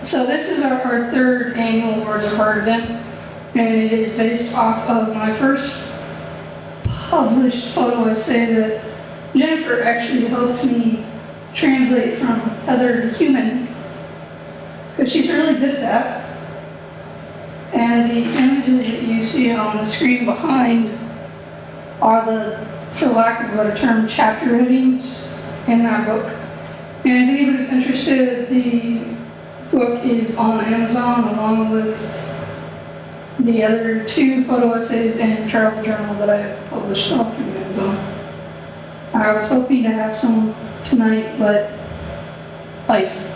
So this is our third annual Words of Heart event, and it is based off of my first published photo essay that Jennifer actually helped me translate from Heather to human, because she's really good at that. And the images that you see on the screen behind are the, for lack of a better term, chapter headings in that book. And if anybody's interested, the book is on Amazon along with the other 2 photo essays and travel journal that I published all through Amazon. I was hoping to have some tonight, but life.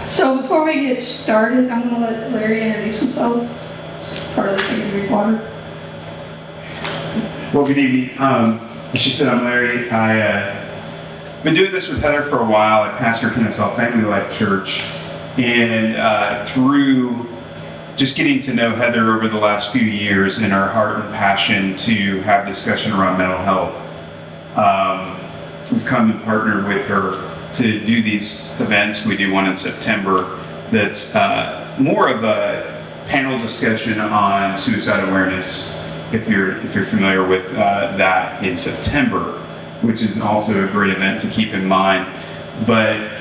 So before we get started, I'm going to let Larry introduce himself. It's part of the secondary water. Well, good evening. As she said, I'm Larry. I've been doing this with Heather for a while. I pastor Kennesaw Family Life Church, and through just getting to know Heather over the last few years and her heart and passion to have discussion around mental health, we've come and partnered with her to do these events. We do one in September that's more of a panel discussion on suicide awareness, if you're familiar with that, in September, which is also a great event to keep in mind. But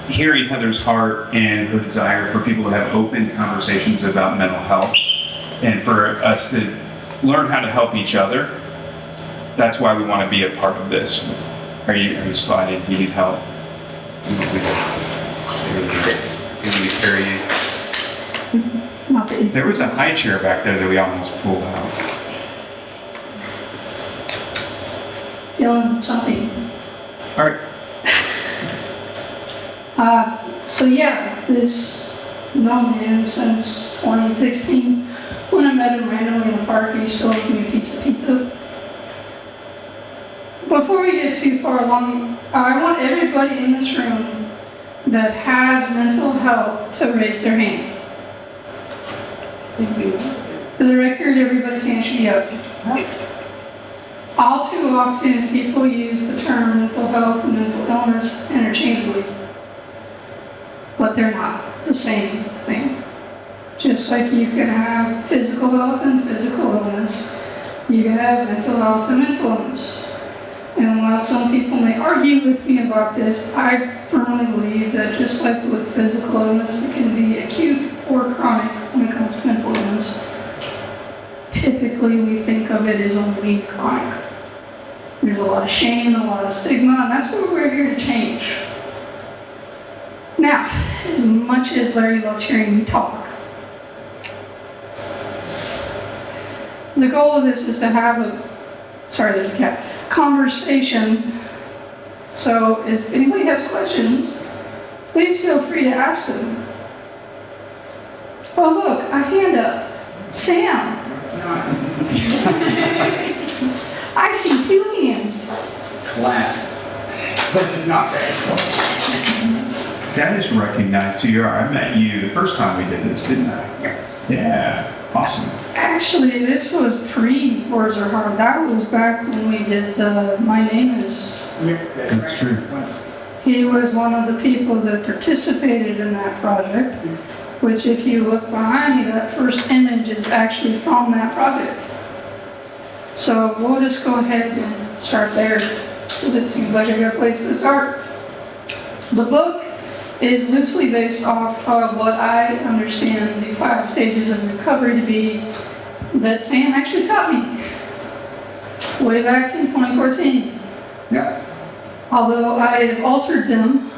hearing Heather's heart and her desire for people to have open conversations about mental health and for us to learn how to help each other, that's why we want to be a part of this. Are you sliding? Do you need help? Do you want me to carry you? Not that you- There was a high chair back there that we almost pulled out. Feeling something. All right. So yeah, this known him since 2016. When I met him randomly in a park, he still owes me a pizza. Before we get too far along, I want everybody in this room that has mental health to raise their hand. For the record, everybody's hand should be up. All too often, people use the term mental health and mental illness interchangeably, but they're not the same thing. Just like you can have physical health and physical illness, you can have mental health and mental illness. And while some people may argue with me about this, I firmly believe that just like with physical illness, it can be acute or chronic when it comes to mental illness. Typically, we think of it as only chronic. There's a lot of shame and a lot of stigma, and that's what we're here to change. Now, as much as Larry loves hearing me talk, the goal of this is to have there's a cat, conversation. So if anybody has questions, please feel free to ask them. Oh look, a hand up. Sam. I see 2 hands. Class. But it's not there. See, I just recognized who you are. I met you the first time we did this, didn't I? Yeah. Awesome. Actually, this was pre-Words Are Hard. That was back when we did the My Name Is. That's true. He was one of the people that participated in that project, which if you look behind me, that first image is actually from that project. So we'll just go ahead and start there, because it seems like a good place to start. The book is loosely based off of what I understand the 5 stages of recovery to be that Sam actually taught me way back in 2014. Yeah. Although I have altered them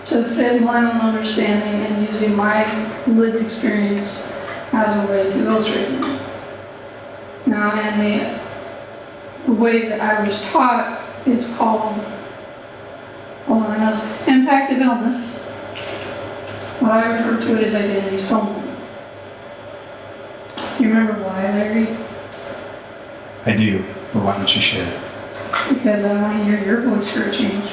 to fit my own understanding and using my lived experience as a way to illustrate them. Now, in the way that I was taught, it's called, impactive illness. What I refer to it as identity stolen. You remember why, Larry? I do, but why don't you share? Because I want to hear your voice for a change.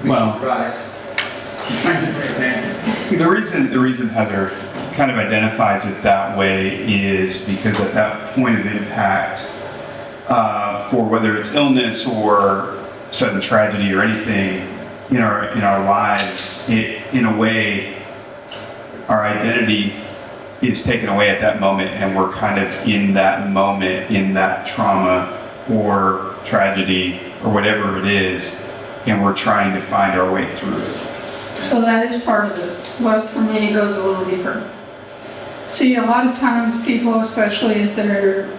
Well, Right. the reason Heather kind of identifies it that way is because at that point of impact, for whether it's illness or sudden tragedy or anything, in our lives, in a way, our identity is taken away at that moment, and we're kind of in that moment, in that trauma or tragedy or whatever it is, and we're trying to find our way through it. So that is part of it. But for me, it goes a little deeper. See, a lot of times people, especially if they're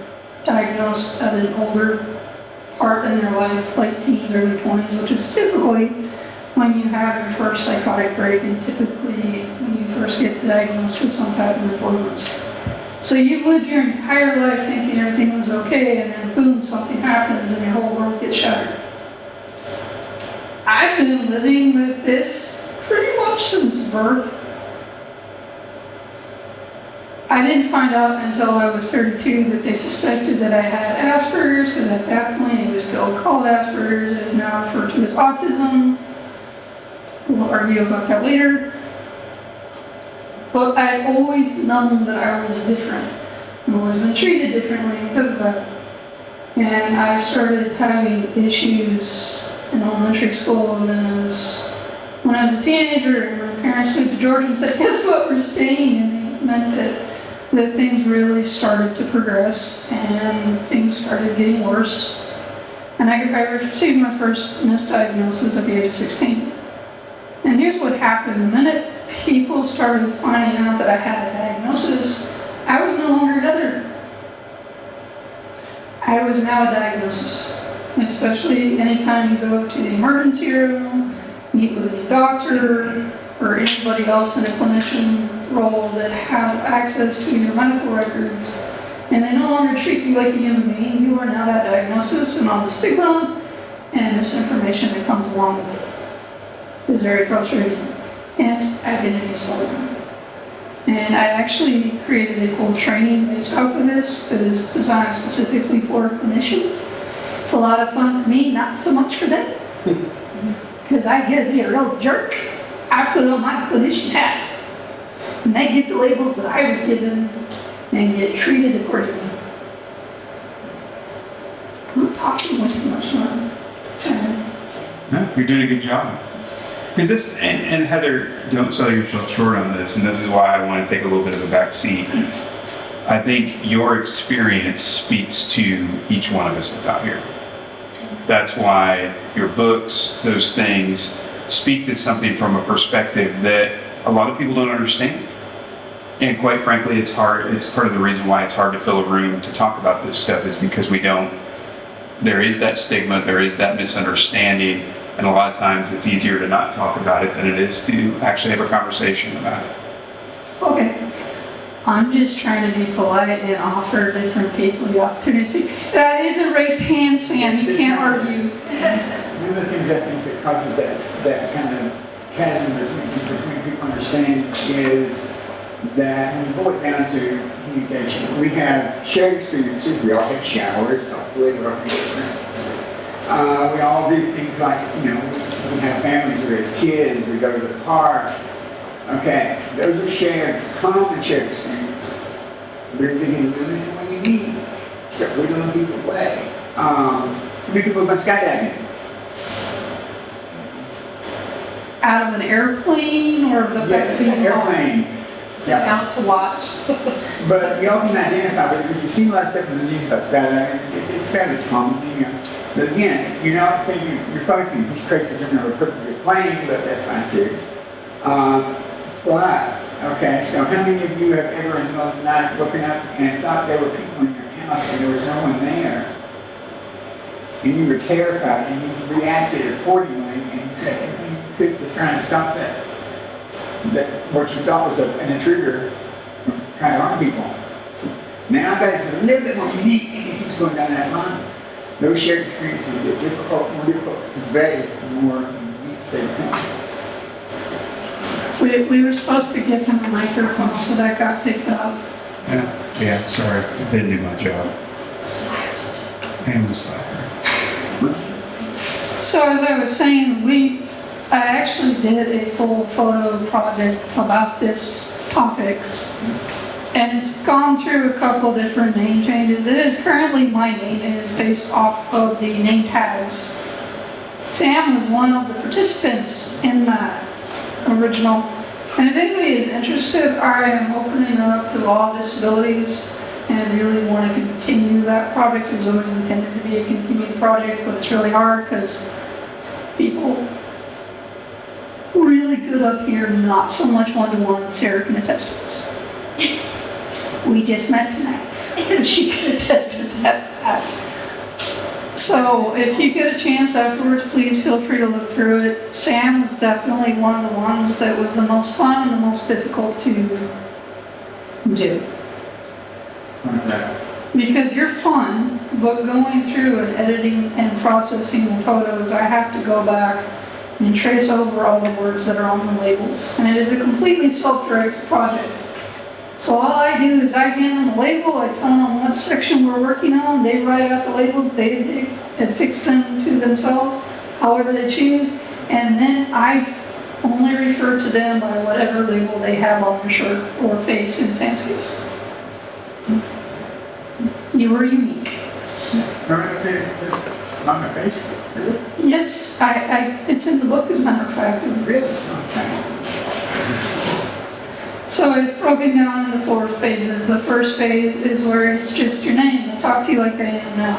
diagnosed at an older part in their life, like teens, early 20s, which is typically when you have your first psychotic break and typically when you first get diagnosed with some type of mental illness. So you've lived your entire life thinking everything was okay, and then boom, something happens and your whole world gets shattered. I've been living with this pretty much since birth. I didn't find out until I was 32 that they suspected that I had Asperger's, because at that point it was still called Asperger's. It is now referred to as autism. We'll argue about that later. But I've always known that I was different. I've always been treated differently because of that. And I started having issues in elementary school, and then when I was a teenager, and my parents moved to Georgia and said, guess what, we're staying, and they meant it. That things really started to progress and things started getting worse. And I received my first misdiagnosis at the age of 16. And here's what happened. The minute people started finding out that I had a diagnosis, I was no longer Heather. I was now a diagnosis. Especially anytime you go to the emergency room, meet with a new doctor, or anybody else in a clinician role that has access to your medical records, and they no longer treat you like a human being. You are now that diagnosis and all the stigma and misinformation that comes along with it. It's very frustrating. Hence, identity stolen. And I actually created a full training based off of this that is designed specifically for clinicians. It's a lot of fun for me, not so much for them, because I get to be a real jerk. I put on my clinician hat, and they get the labels that I was given and get treated accordingly. I'm talking way too much now. No, you're doing a good job. Because this, and Heather, don't sell yourself short on this, and this is why I want to take a little bit of a back seat. I think your experience speaks to each one of us that's out here. That's why your books, those things, speak to something from a perspective that a lot of people don't understand. And quite frankly, it's hard. It's part of the reason why it's hard to fill a room to talk about this stuff, is because we don't, there is that stigma, there is that misunderstanding, and a lot of times it's easier to not talk about it than it is to actually have a conversation about it. Okay. I'm just trying to be polite and offer different people the opportunity to speak. That is a raised hand, Sam. You can't argue. One of the things I think that causes that kind of chasm between people understanding is that when you boil it down to communication, we have shared experiences. We all take showers, we all we all do things like, we have families, we raise kids, we go to the park. Okay, those are shared, common shared experiences. But is it going to limit when you need? Start wiggling people away. How many people have been skydiving? Out of an airplane or the Yes, an airplane. Sit out to watch. But you all can identify with it, because you've seen a lot of stuff in the news about skydiving. It's fairly common, But again, you're not thinking, you're probably thinking he's crazy for jumping over a perfect plane, but that's fine too. Okay, so how many of you have ever in the middle of the night looking up and thought there were people in your house and there was no one there? And you were terrified and you reacted accordingly and you said everything you could to try and stop that what you thought was an intruder from trying to harm people. Now that it's a little bit more unique and it keeps going down that line. Those shared experiences get more difficult to convey, more unique they become. We were supposed to give him a microphone, so that got picked up. Yeah, sorry, I didn't do my job. I am a slacker. So as I was saying, I actually did a full photo project about this topic, and it's gone through a couple different name changes. It is currently, my name is based off of the name tags Sam was one of the participants in that original. And if anybody is interested, I am opening it up to all disabilities and really want to continue that project. It was always intended to be a continued project, but it's really hard because people really good up here, not so much one-to-one. Sarah can attest to this. We just met tonight, and she can attest to that. So if you get a chance afterwards, please feel free to look through it. Sam was definitely one of the ones that was the most fun and the most difficult to do. Because you're fun, but going through and editing and processing the photos, I have to go back and trace over all the words that are on the labels. And it is a completely self-directed project. So all I do is I hand them the label, I tell them what section we're working on, they write out the labels, they fix them to themselves, however they choose, and then I only refer to them by whatever label they have on their shirt or face in Sam's case. You were unique. Remember to say on my face? Really? Yes, it's in the book as a matter of fact. Really? Okay. So it's broken down into 4 phases. The first phase is where it's just your name. I talk to you like I am now.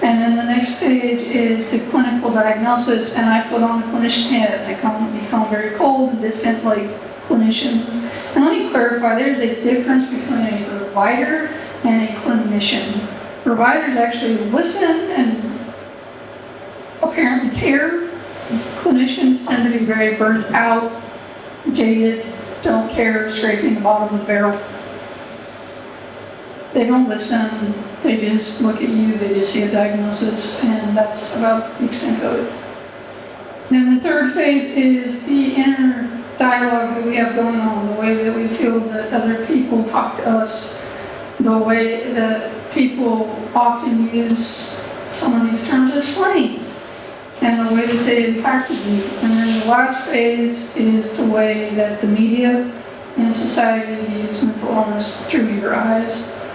And then the next stage is the clinical diagnosis, and I put on the clinician hat. I become very cold and distant like clinicians. And let me clarify, there's a difference between a provider and a clinician. Providers actually listen and apparently care. Clinicians tend to be very burnt out, jaded, don't care, scraping the bottom of the barrel. They don't listen, they just look at you, they just see a diagnosis, and that's about the extent of it. Then the third phase is the inner dialogue that we have going on, the way that we feel that other people talk to us, the way that people often use some of these terms as slang, and the way that they impacted me. And then the last phase is the way that the media and society views mental illness through your eyes.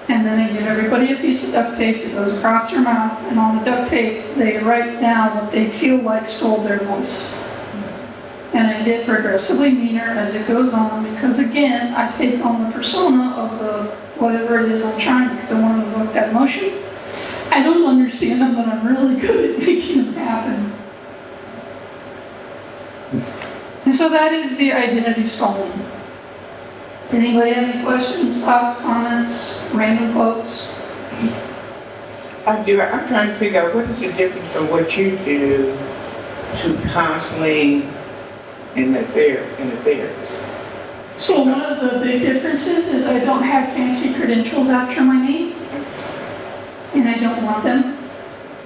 And then they give everybody a piece of duct tape that goes across their mouth, and on the duct tape they write down what they feel like stole their voice. And I get progressively meaner as it goes on, because again, I take on the persona of the whatever it is I'm trying, because I want to evoke that emotion. I don't understand them, but I'm really good at making them happen. And so that is the identity sculpting. Does anybody have any questions, thoughts, comments, random quotes? I do. I'm trying to figure out what is the difference from what you do to counseling and the therapist. So one of the big differences is I don't have fancy credentials after my name, and I don't want them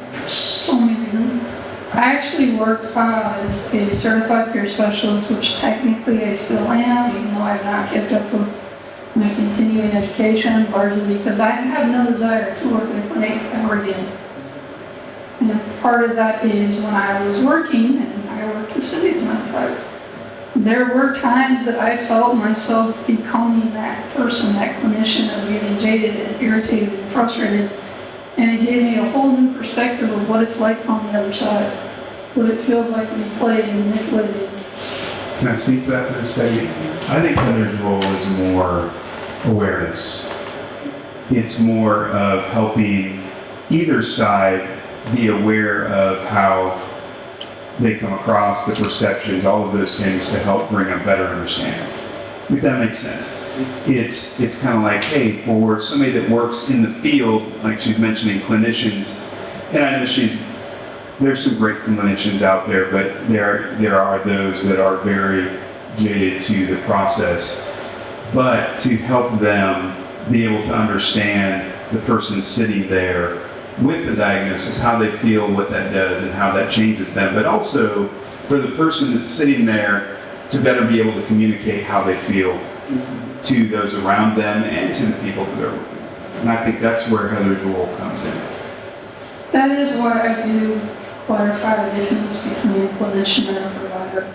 for so many reasons. I actually work as a certified peer specialist, which technically I still am, even though I've not kept up with my continuing education, largely because I have no desire to work in a clinic ever again. And part of that is when I was working, and I worked with City as a matter of fact, there were times that I felt myself becoming that person, that clinician that was getting jaded and irritated and frustrated. And it gave me a whole new perspective of what it's like on the other side, what it feels like to be played and manipulated. Can I speak to that for a second? I think Heather's role is more awareness. It's more of helping either side be aware of how they come across, the perceptions, all of those things to help bring a better understanding. If that makes sense. It's kind of like, hey, for somebody that works in the field, like she's mentioning clinicians, and I know there's some great clinicians out there, but there are those that are very jaded to the process. But to help them be able to understand the person sitting there with the diagnosis, how they feel, what that does, and how that changes them, but also for the person that's sitting there to better be able to communicate how they feel to those around them and to the people that they're working with. And I think that's where Heather's role comes in. That is why I do clarify the difference between a clinician and a provider.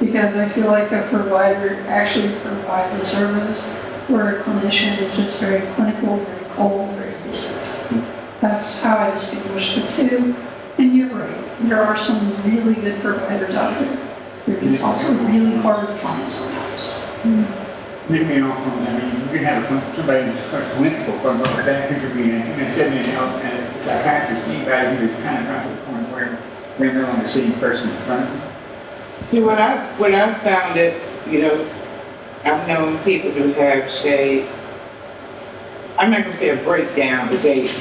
Because I feel like a provider actually provides a service, where a clinician is just very clinical, very cold, very distant. That's how I distinguish the two, and you're right. there are some really good providers out there. They're just also really hard to find sometimes. Get me off on, I mean, you can have somebody that's clinical from what that could be, instead of a psychiatrist, anybody who's kind of got to the point where they're no longer seeing the person in front of them. See, what I've found it, you know, I've known people who have, say, I'm not gonna say a breakdown, but they had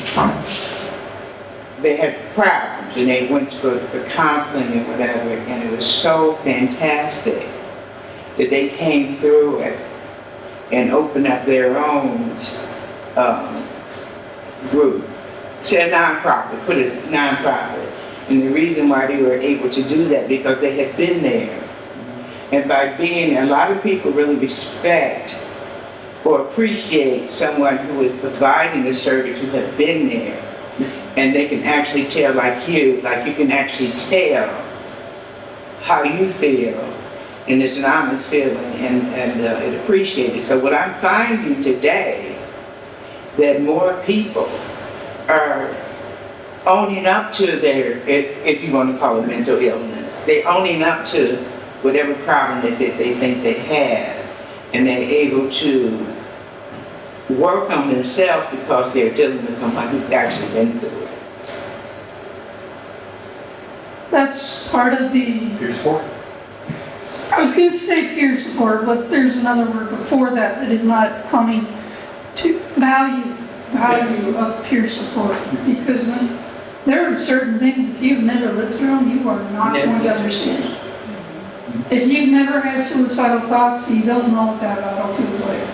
problems and they went for counseling and whatever, and it was so fantastic that they came through it and opened up their own group. Say a nonprofit, put it nonprofit. And the reason why they were able to do that, because they had been there. And by being, a lot of people really respect or appreciate someone who is providing the service, who have been there. And they can actually tell, like you can actually tell how you feel. And it's an honest feeling, and it appreciated. So what I'm finding today, that more people are owning up to their, if you want to call it mental illness, they're owning up to whatever problem that they think they have, and they're able to work on themselves because they're dealing with someone who's actually been through it. That's part of the, Peer support. I was going to say peer support, but there's another word before that that is not coming to value of peer support. Because when there are certain things, if you've never lived through them, you are not going to understand. If you've never had suicidal thoughts, you don't know what that battle feels like.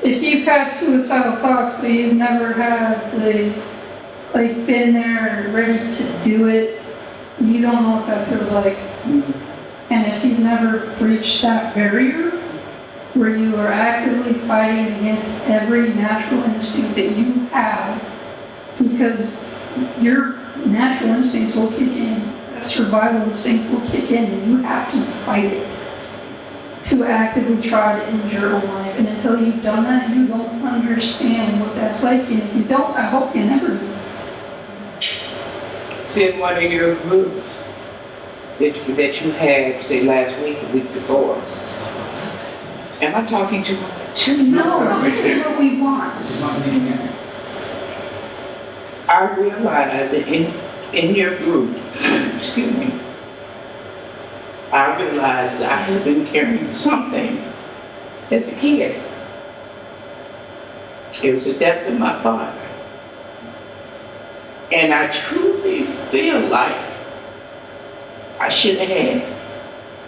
If you've had suicidal thoughts, but you've never had been there ready to do it, you don't know what that feels like. And if you've never breached that barrier, where you are actively fighting against every natural instinct that you have, because your natural instincts will kick in, that survival instinct will kick in, and you have to fight it to actively try to end your own life. And until you've done that, you don't understand what that's like. And if you don't, I hope you never do. See, in one of your groups that you had, say, last week, the week before, am I talking too much? No, this is what we want. I realized that in your group, excuse me, I realized that I had been carrying something as a kid. It was the death of my father. And I truly feel like I should have had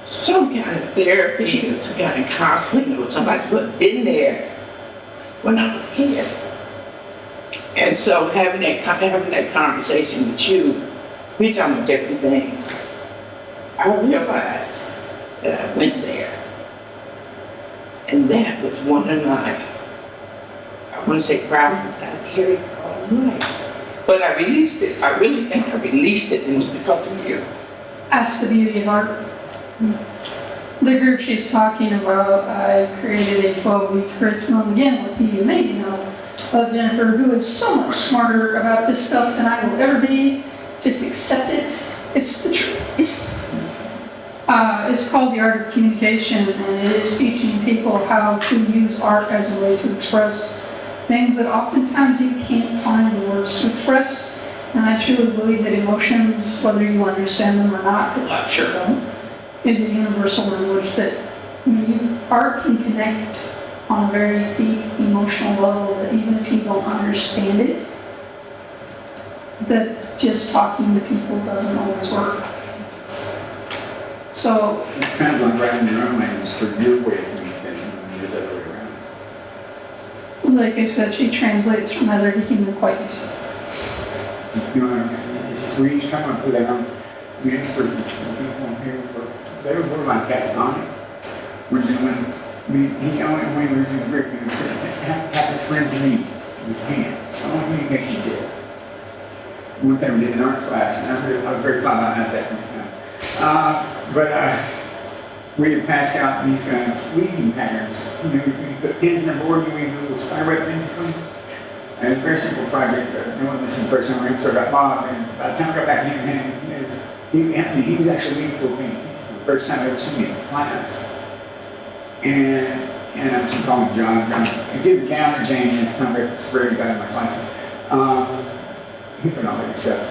some kind of therapy or some kind of counseling or somebody who had been there when I was a kid. And so having that conversation with you, we're talking about different things. I realized that I went there. And that was one of my, I want to say problems that I carried all my life. But I released it. I really think I released it, and it was because of you. That's the beauty of art. The group she's talking about, I created a 12-week curriculum, again, with the amazing help of Jennifer, who is so much smarter about this stuff than I will ever be. Just accept it. It's the truth. It's called The Art of Communication, and it is teaching people how to use art as a way to express things that oftentimes you can't find the words to express. And I truly believe that emotions, whether you understand them or not, because I sure don't, is a universal language that art can connect on a very deep emotional level, that even if you don't understand it, that just talking to people doesn't always work. So It's kind of like writing your own language for your way of communicating, and the other way around. like I said, she translates from other to human quite easily. You know, this is we each come up with our own experts people here. They were like catatonic. When he only when he was in Greek, he said, "Have his friends meet in his hand." It's the only communication he did. One time we did an art class, and I was very fun about that. But we had passed out these weaving patterns. You know, you put pins in a board, you weave little spiral things between. And it's a very simple project, but no one listened first time, so I got Bob, and by the time I got back in hand, he was He was actually leading for me. The first time I ever seen him in class. And I'm just calling him John. It's either John or James, it's not very, it's very good in my class. He put all that stuff.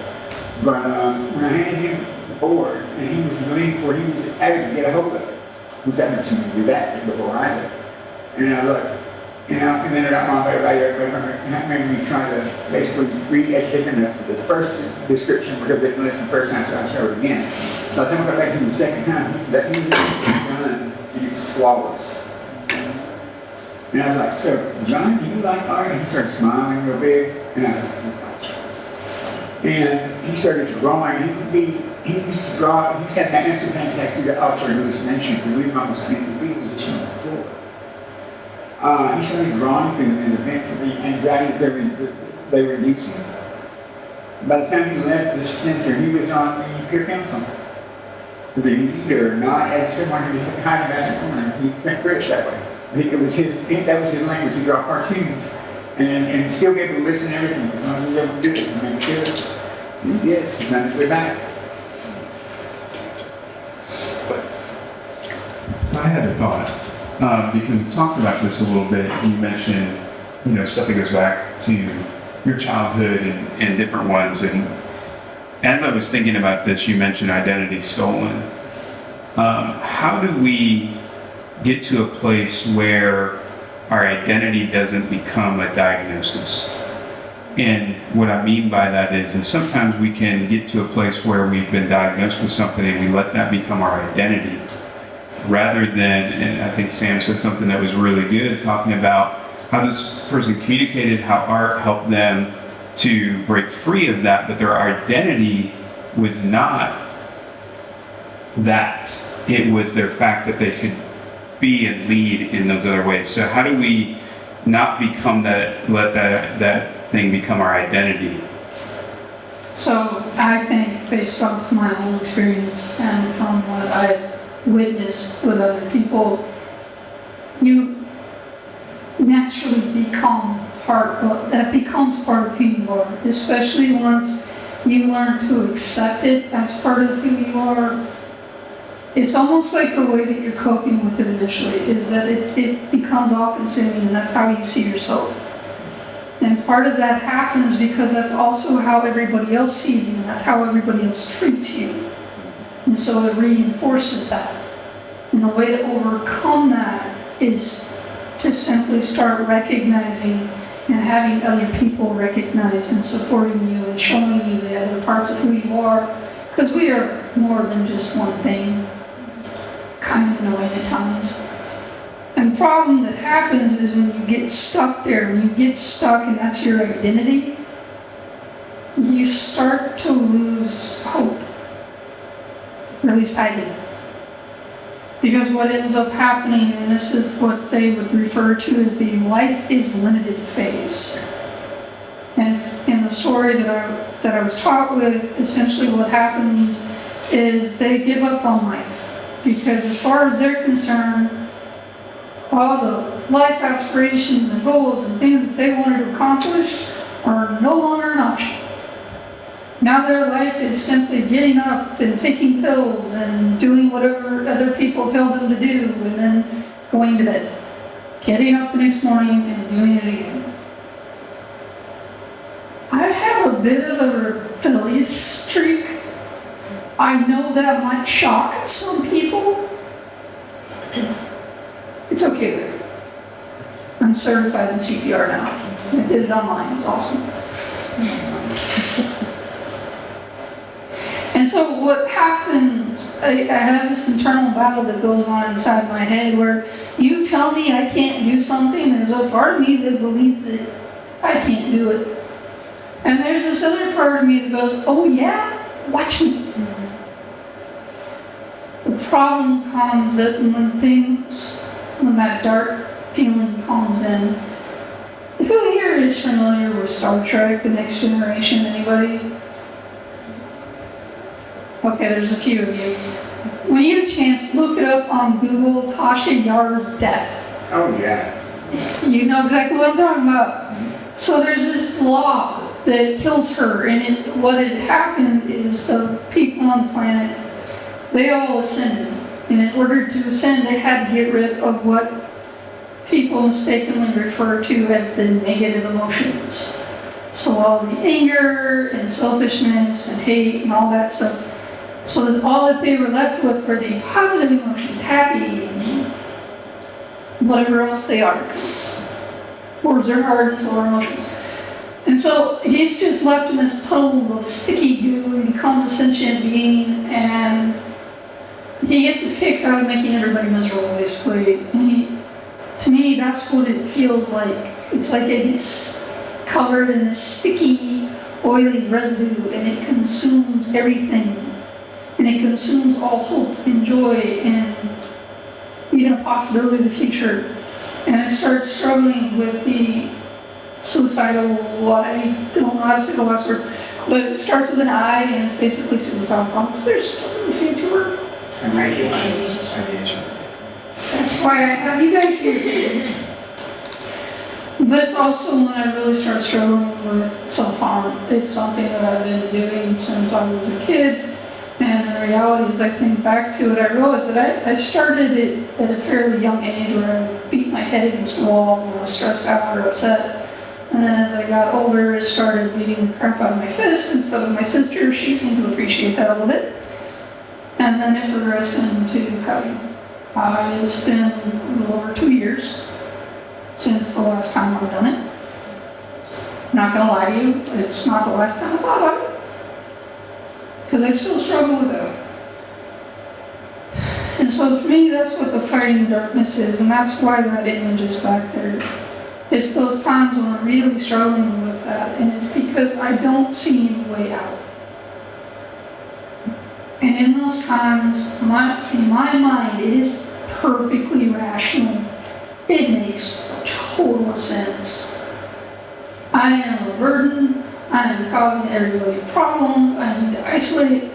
But when I handed him the board, and he was leaning for, he was having to get a hold of it. Who's ever seen him do that before either? And I looked, and then I'm on my right there, made me try to basically re-educate them after the first description because they didn't listen the first time, so I showed it again. So I think I got back to him the second time, that he was done, and he was flawless. And I was like, so, John, do you like art? And he started smiling real big, and I was like, oh, gotcha. And he started drawing, he used to draw, he used to have that instant panic attack due to outward hallucination, because we were almost in the fetal position on the floor. He started drawing through his event for the anxiety that they were inducing. By the time he left the center, he was on the peer council. As a leader, not as someone who was hiding back in the corner. He went through it that way. That was his language. He draw cartoons and still be able to listen to everything as long as he was able to do it and make sure he did. He's on his way back. So I had a thought, because we've talked about this a little bit. You mentioned, stuff that goes back to your childhood and different ones. And as I was thinking about this, you mentioned identity stolen. How do we get to a place where our identity doesn't become a diagnosis? And what I mean by that is sometimes we can get to a place where we've been diagnosed with something and we let that become our identity, rather than, and I think Sam said something that was really good, talking about how this person communicated, how art helped them to break free of that, but their identity was not that. It was their fact that they could be and lead in those other ways. So how do we not become that, let that thing become our identity? So I think based off my own experience and from what I witnessed with other people, you naturally become that becomes part of who you are, especially once you learn to accept it as part of who you are. It's almost like the way that you're coping with it initially is that it becomes all-consuming, and that's how you see yourself. And part of that happens because that's also how everybody else sees you, and that's how everybody else treats you. And so it reinforces that. And the way to overcome that is to simply start recognizing and having other people recognize and supporting you and showing you the other parts of who you are. Because we are more than just one thing. Kind of annoying at times. And the problem that happens is when you get stuck there, and that's your identity, you start to lose hope. Or at least I did. Because what ends up happening, and this is what they would refer to as the life is limited phase. And in the story that I was taught with, essentially what happens is they give up on life. Because as far as they're concerned, all the life aspirations and goals and things that they wanted to accomplish are no longer an option. Now their life is simply getting up and taking pills and doing whatever other people tell them to do and then going to bed. Getting up the next morning and doing it again. I have a bit of a rebellious streak. I know that might shock some people. It's okay, Larry. I'm certified in CPR now. I did it online, it was awesome. And so what happens, I have this internal battle that goes on inside my head where you tell me I can't do something, there's a part of me that believes that I can't do it. And there's this other part of me that goes, oh yeah, watch me. The problem comes that when that dark feeling comes in. Who here is familiar with Star Trek, The Next Generation? Anybody? Okay, there's a few of you. When you get a chance, look it up on Google, Tasha Yar's death. Oh, yeah. You know exactly what I'm talking about. So there's this law that kills her. And what had happened is the people on the planet, they all ascended. And in order to ascend, they had to get rid of what people mistakenly refer to as the negative emotions. So all the anger and selfishness and hate and all that stuff. So that all that they were left with were the positive emotions, happy and whatever else they are. 'Cause words are hard and so are emotions. And so he's just left in this puddle of sticky goo and becomes a sentient being, and he gets his kicks out of making everybody miserable, basically. And to me, that's what it feels like. It's like it gets covered in this sticky, oily residue, and it consumes everything. And it consumes all hope and joy and even a possibility of the future. And I started struggling with the suicidal, I don't know how to say the last word, but it starts with an I and it's basically suicidal thoughts. There's just a really fancy word. Ideation. That's why I have you guys here. But it's also when I really start struggling with self-harm. It's something that I've been doing since I was a kid. And the reality is, I think back to it, I realized that I started it at a fairly young age where I beat my head against the wall when I was stressed out or upset. And then as I got older, I started beating the crap out of my fist instead of my sister. She seemed to appreciate that a little bit. And then it progressed into cutting. It's been a little over 2 years since the last time I've done it. Not gonna lie to you, it's not the last time I thought about it. Because I still struggle with that. And so for me, that's what the fighting darkness is, and that's why that image is back there. It's those times when I'm really struggling with that, and it's because I don't see any way out. And in those times, in my mind, it is perfectly rational. It makes total sense. I am a burden. I am causing everybody problems. I need to isolate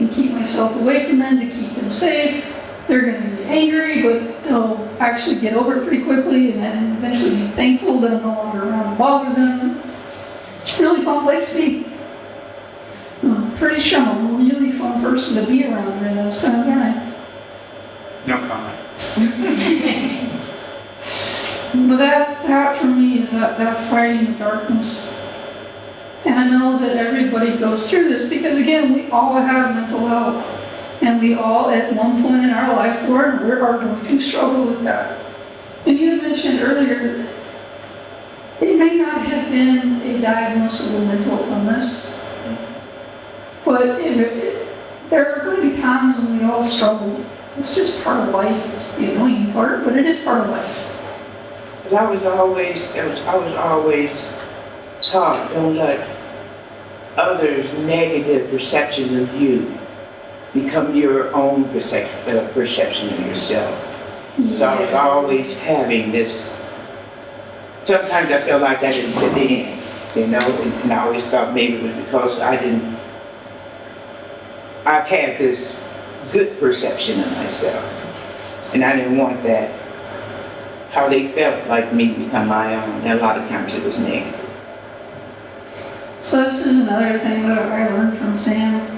and keep myself away from them to keep them safe. They're going to be angry, but they'll actually get over it pretty quickly and then eventually be thankful that I'm no longer around to bother them. It's a really fun place to be. I'm pretty sure I'm a really fun person to be around right now. It's kind of fun. No comment. But that for me is that fighting the darkness. And I know that everybody goes through this because, again, we all have mental health. And we all, at one point in our life, we are going to struggle with that. And you had mentioned earlier, it may not have been a diagnosable mental illness, but there are going to be times when we all struggle. It's just part of life. It's the annoying part, but it is part of life. But I was always taught, don't let others' negative perception of you become your own perception of yourself. So I was always having this, sometimes I felt like I didn't fit in, and I always thought maybe it was because I've had this good perception of myself, and I didn't want that, how they felt like me to become my own, and a lot of times it was negative. So this is another thing that I learned from Sam.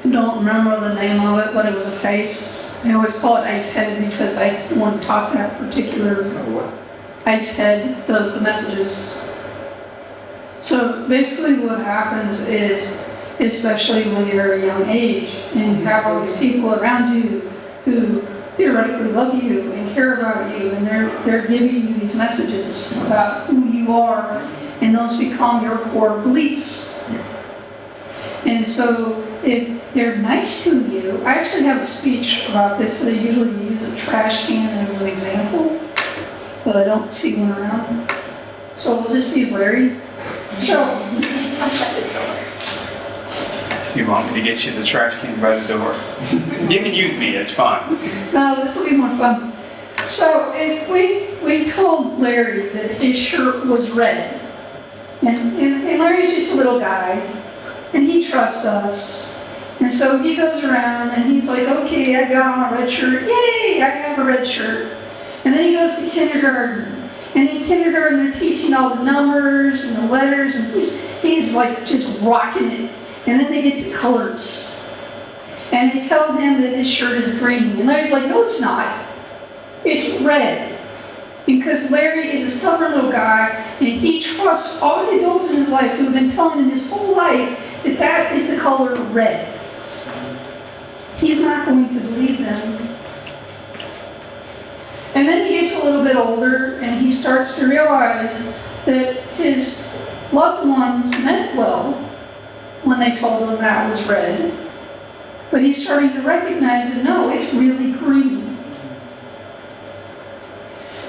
I don't remember the name of it, but it was a face. I always call it Ike's head because I want to talk that particular Ike's head, the messages. So basically what happens is, especially when you're a young age and you have all these people around you who theoretically love you and care about you, and they're giving you these messages about who you are, and those become your core beliefs. And so if they're nice to you, I actually have a speech about this that I usually use a trash can as an example, but I don't see one around. So we'll just use Larry. So, Do you want me to get you the trash can by the door? You can use me, it's fine. no, this will be more fun. So if we told Larry that his shirt was red, and Larry's just a little guy, and he trusts us. And so he goes around and he's like, okay, I got on a red shirt. Yay, I have a red shirt. And then he goes to kindergarten. And in kindergarten, they're teaching all the numbers and the letters, and he's like just rocking it. And then they get to colors. And they tell him that his shirt is green. And Larry's like, no, it's not. It's red. Because Larry is a stubborn little guy, and he trusts all the adults in his life who have been telling him his whole life that that is the color red. He's not going to believe them. And then he gets a little bit older, and he starts to realize that his loved ones meant well when they told him that was red. But he's starting to recognize that no, it's really green.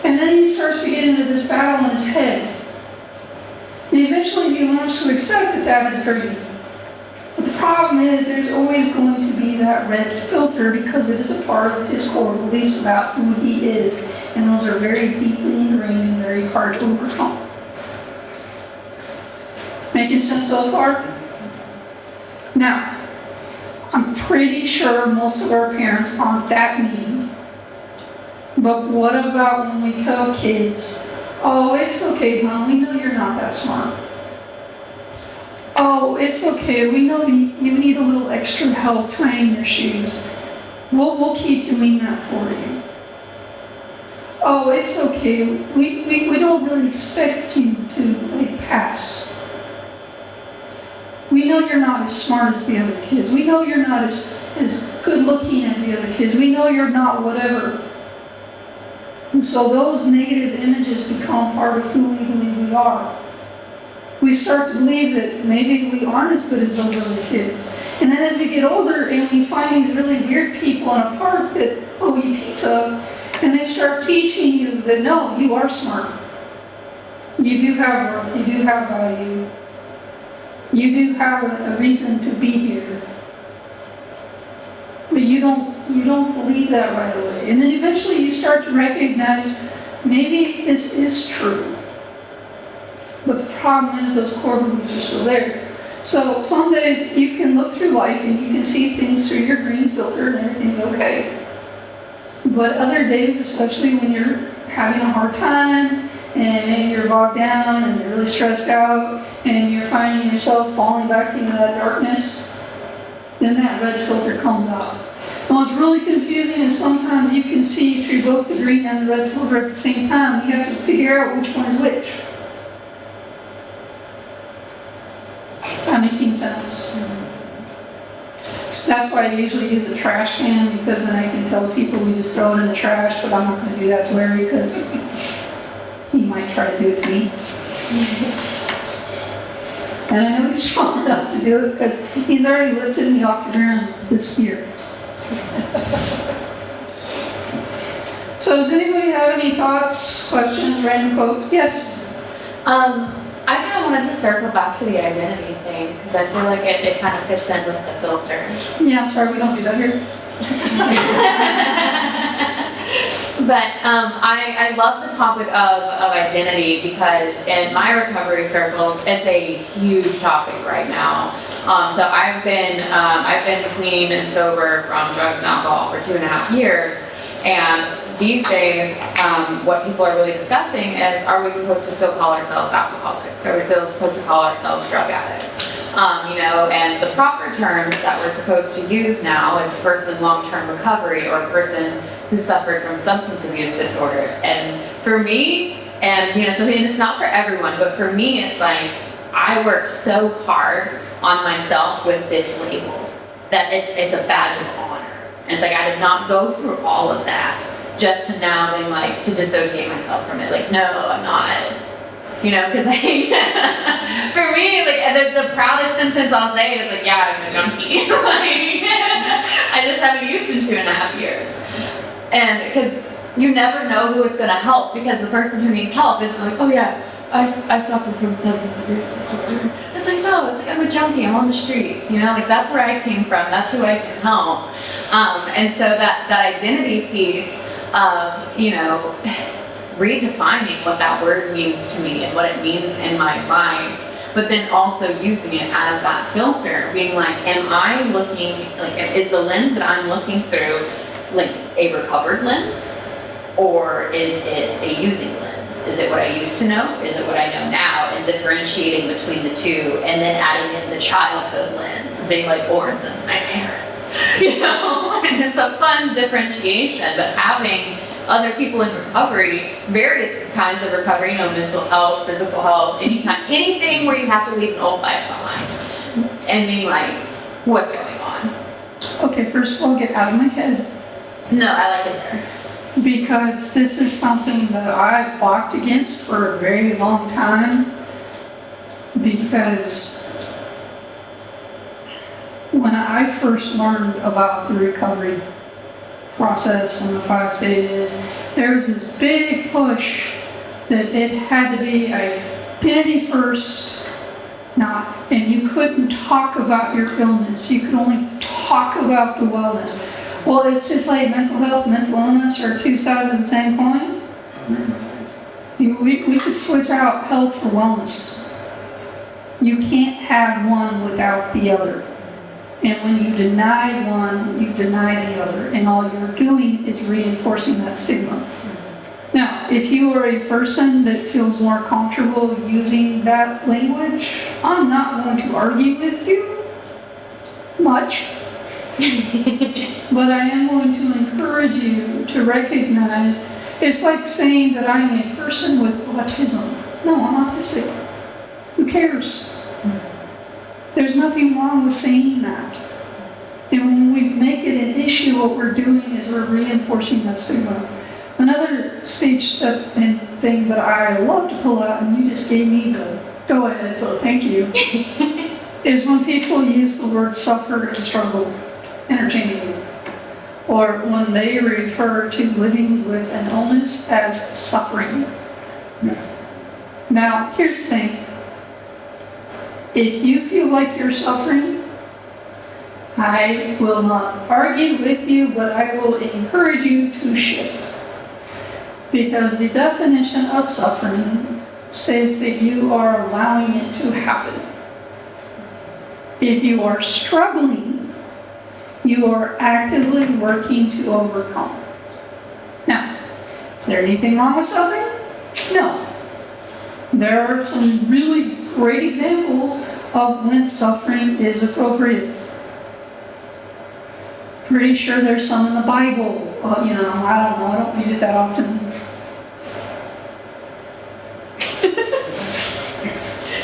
And then he starts to get into this battle in his head. And eventually he learns to accept that that is green. But the problem is there's always going to be that red filter because it is a part of his core beliefs about who he is. And those are very deeply ingrained and very hard to overcome. Making sense so far? Now, I'm pretty sure most of our parents aren't that mean. But what about when we tell kids, oh, it's okay, Mom, we know you're not that smart. Oh, it's okay, we know you need a little extra help tying your shoes. We'll keep doing that for you. Oh, it's okay, we don't really expect you to pass. We know you're not as smart as the other kids. We know you're not as good looking as the other kids. We know you're not whatever. And so those negative images become part of who we believe we are. We start to believe that maybe we aren't as good as those other kids. And then as we get older and we find these really weird people in a park that owe you pizza, and they start teaching you that no, you are smart. You do have worth, you do have value. You do have a reason to be here. But you don't believe that right away. And then eventually you start to recognize maybe this is true. But the problem is those core beliefs are still there. So some days you can look through life and you can see things through your green filter and everything's okay. But other days, especially when you're having a hard time and maybe you're bogged down and you're really stressed out and you're finding yourself falling back into that darkness, then that red filter comes out. And what's really confusing is sometimes you can see through both the green and the red filter at the same time. You have to figure out which one is which. Is that making sense? So that's why I usually use a trash can, because then I can tell people we just throw it in the trash, but I'm not going to do that to Larry because he might try to do it to me. And I know he's strong enough to do it because he's already lifted me off the ground this year. So does anybody have any thoughts, questions, random quotes? Yes? I kind of wanted to circle back to the identity thing because I feel like it kind of fits in with the filters. Yeah, I'm sorry, we don't do that here. But I love the topic of identity because in my recovery circles, it's a huge topic right now. So I've been clean and sober from drugs and alcohol for 2.5 years. And these days, what people are really discussing is, are we supposed to still call ourselves alcoholics? Are we still supposed to call ourselves drug addicts? And the proper terms that we're supposed to use now is a person in long-term recovery or a person who suffered from substance abuse disorder. And for me, and something it's not for everyone, but for me, it's like I worked so hard on myself with this label that it's a badge of honor. And it's like I did not go through all of that just to now being like to dissociate myself from it. Like, no, I'm not. Because for me, like the proudest sentence I'll say is like, yeah, I'm a junkie. I just haven't used in 2.5 years. And because you never know who it's going to help, because the person who needs help isn't like, oh yeah, I suffer from substance abuse disorder. It's like, no, it's like I'm a junkie, I'm on the streets, like that's where I came from, that's who I can help. And so that identity piece of, redefining what that word means to me and what it means in my life, but then also using it as that filter, being like, am I looking, is the lens that I'm looking through like a recovered lens, or is it a using lens? lens? Is it what I used to know? Is it what I know now? And differentiating between the two, and then adding in the childhood lens, being like, or is this my parents? You know, and it's a fun differentiation, but having other people in recovery, various kinds of recovery, you know, mental health, physical health, anything where you have to leave an old life behind, and being like, what's going on? Okay, first of all, get out of my head, No, I like it there. because this is something that I fought against for a very long time, because when I first learned about the recovery process and the 5 stages, there was this big push that it had to be identity first, and you couldn't talk about your illness, you could only talk about the wellness. Well, it's just like mental health, mental illness are two sides of the same coin. We could switch out health for wellness. You can't have one without the other. And when you deny one, you deny the other. And all you're doing is reinforcing that stigma. Now, if you are a person that feels more comfortable using that language, I'm not going to argue with you much. But I am going to encourage you to recognize, it's like saying that I'm a person with autism. No, I'm autistic. Who cares? There's nothing wrong with saying that. And when we make it an issue, what we're doing is we're reinforcing that stigma. Another stage step and thing that I love to pull out, and you just gave me the go ahead, so thank you, is when people use the word suffer and struggle interchangeably, or when they refer to living with an illness as suffering. Now, here's the thing. If you feel like you're suffering, I will not argue with you, but I will encourage you to shift. Because the definition of suffering says that you are allowing it to happen. If you are struggling, you are actively working to overcome. Now, is there anything wrong with suffering? No. There are some really great examples of when suffering is appropriate. Pretty sure there's some in the Bible. I don't know, I don't read it that often.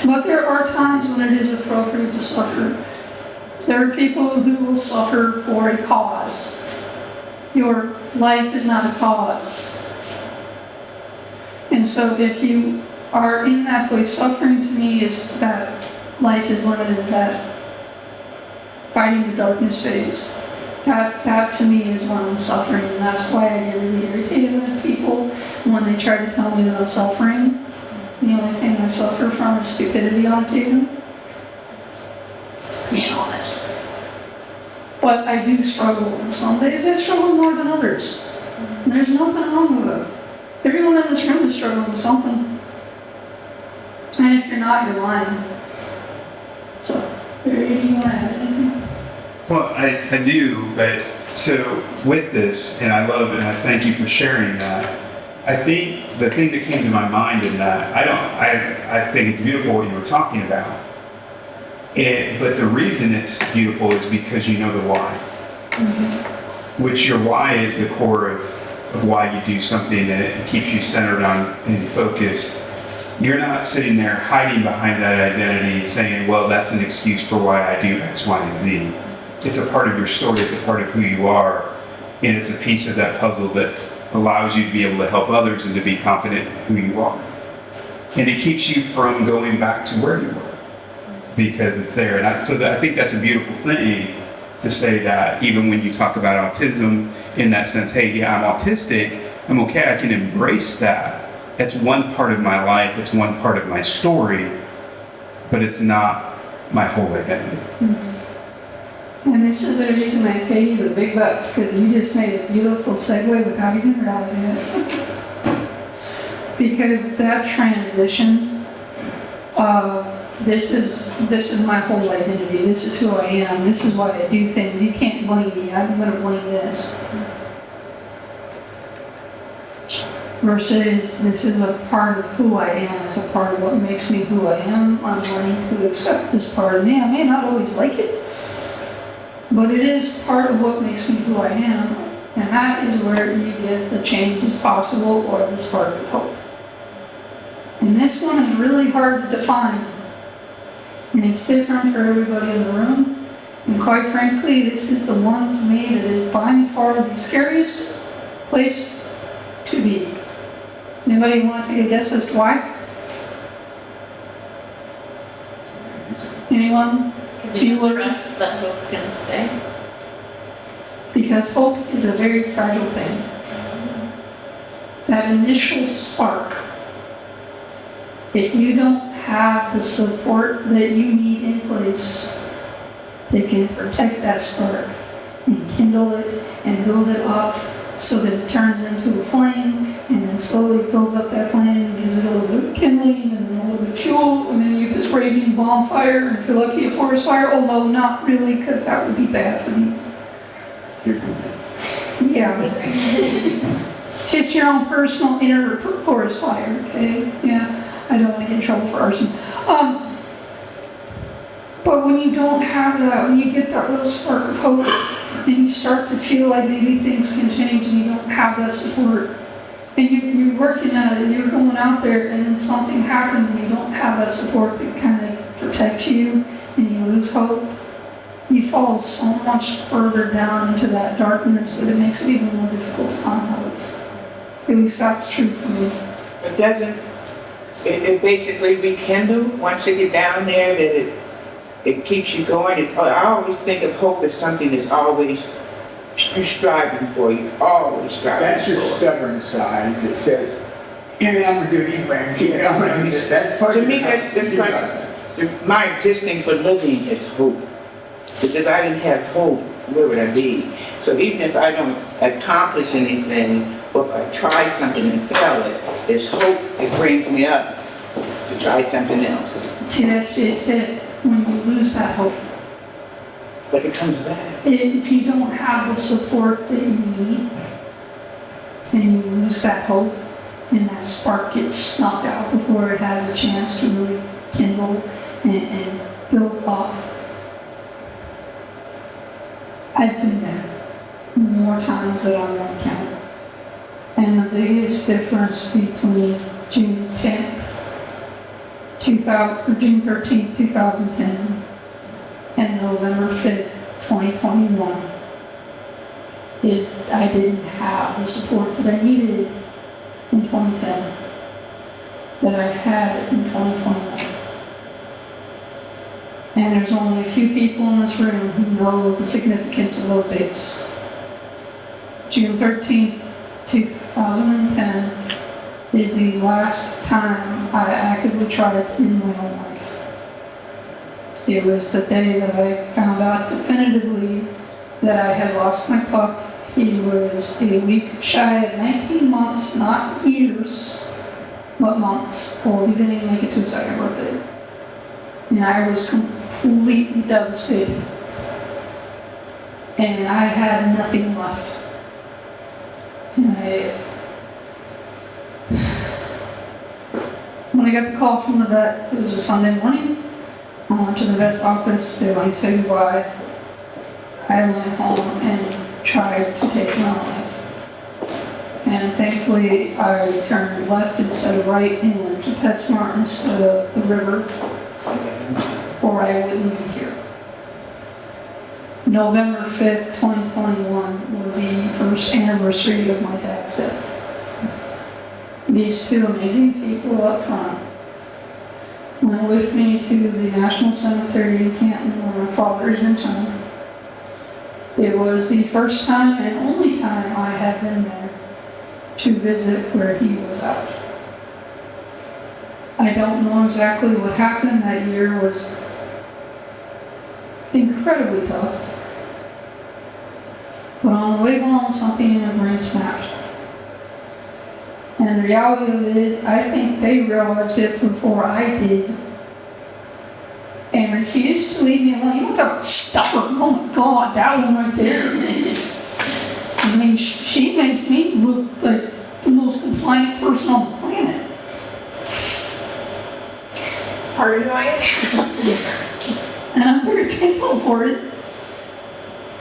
But there are times when it is appropriate to suffer. There are people who will suffer for a cause. Your life is not a cause. And so if you are in that place, suffering to me is that life is limited, that fighting the darkness phase. That to me is when I'm suffering, and that's why I get really irritated with people when they try to tell me that I'm suffering. The only thing I suffer from is stupidity on occasion. Just being honest. But I do struggle, and some days I struggle more than others. And there's nothing wrong with it. Everyone in this room is struggling with something. And if you're not, you're lying. So, Barry, do you want to add anything? Well, I do, but so with this, and I love it, and I thank you for sharing that. I think the thing that came to my mind in that, I think it's beautiful what you were talking about. But the reason it's beautiful is because you know the why. Mm-hmm. Which your why is the core of why you do something, and it keeps you centered on and focused. You're not sitting there hiding behind that identity saying, well, that's an excuse for why I do X, Y, and Z. It's a part of your story, it's a part of who you are, and it's a piece of that puzzle that allows you to be able to help others and to be confident in who you are. And it keeps you from going back to where you were, because it's there. And I think that's a beautiful thing to say that even when you talk about autism in that sense, hey, yeah, I'm autistic, I'm okay, I can embrace that. That's one part of my life, it's one part of my story, but it's not my whole identity. Mm-hmm. And this is the reason I pay you the big bucks, because you just made a beautiful segue without even realizing it. Because that transition of this is my whole identity, this is who I am, this is why I do things, you can't blame me, I'm going to blame this. versus this is a part of who I am, it's a part of what makes me who I am. I'm learning to accept this part of me. I may not always like it, but it is part of what makes me who I am, and that is where you get the change is possible or the spark of hope. And this one is really hard to define, and it's different for everybody in the room. And quite frankly, this is the one to me that is by far the scariest place to be. Anybody want to take a guess as to why? Anyone? Because you don't trust that hope's gonna stay. Because hope is a very fragile thing. That initial spark, if you don't have the support that you need in place that can protect that spark and kindle it and build it up so that it turns into a flame and then slowly builds up that flame and gives it a little bit of kindling and then a little bit of fuel and then you get this raging bonfire and if you're lucky a forest fire, although not really because that would be bad for the just your own personal inner forest fire, okay? Yeah, I don't want to get in trouble for arson. But when you don't have that, when you get that little spark of hope, and you start to feel like maybe things can change and you don't have that support, and you're working at it, you're going out there, and then something happens and you don't have that support that kind of protects you, and you lose hope, you fall so much further down into that darkness that it makes it even more difficult to find hope. At least that's true for me. It doesn't, it basically rekindle once you get down there, that it keeps you going. I always think of hope as something that's always striving for you, always striving. That's your stubborn side that says, I'm gonna do it anyway, I'm gonna do it. That's part To of me, your that's like, my existing for living is hope. Because if I didn't have hope, where would I be? So even if I don't accomplish anything, or if I try something and fail it, it's hope that brings me up to try something else. See, that's just it. When you lose that hope, But it comes back. if you don't have the support that you need, and you lose that hope, and that spark gets snuffed out before it has a chance to really kindle and build off. I've been there more times than I want to count. And the biggest difference between June 10th, or June 13th, 2010, and November 5th, 2021, is I didn't have the support that I needed in 2010 that I had in 2021. And there's only a few people in this room who know the significance of those dates. June 13th, 2010 is the last time I actively tried in my own life. It was the day that I found out definitively that I had lost my pup. He was a week shy of 19 months, not years, but months. Well, he didn't even make it to his second birthday. And I was completely devastated. And I had nothing left. And when I got the call from the vet, it was a Sunday morning. I went to the vet's office, they let me say goodbye. I went home and tried to take my life. And thankfully, I turned left instead of right and went to PetSmart instead of the river, or I wouldn't be here. November 5th, 2021 was the first anniversary of my dad's death. These two amazing people up front went with me to the National Cemetery in Canton where my father is interred. It was the first time and only time I had been there to visit where he was at. I don't know exactly what happened. That year was incredibly tough. But on the way home, something in my brain snapped. And the reality of it is, I think they realized it before I did. And refused to leave me alone. You know that stubborn, oh my God, that one right there. I mean, she makes me look like the most most compliant person on the planet. It's part of who I am. And I'm very thankful for it.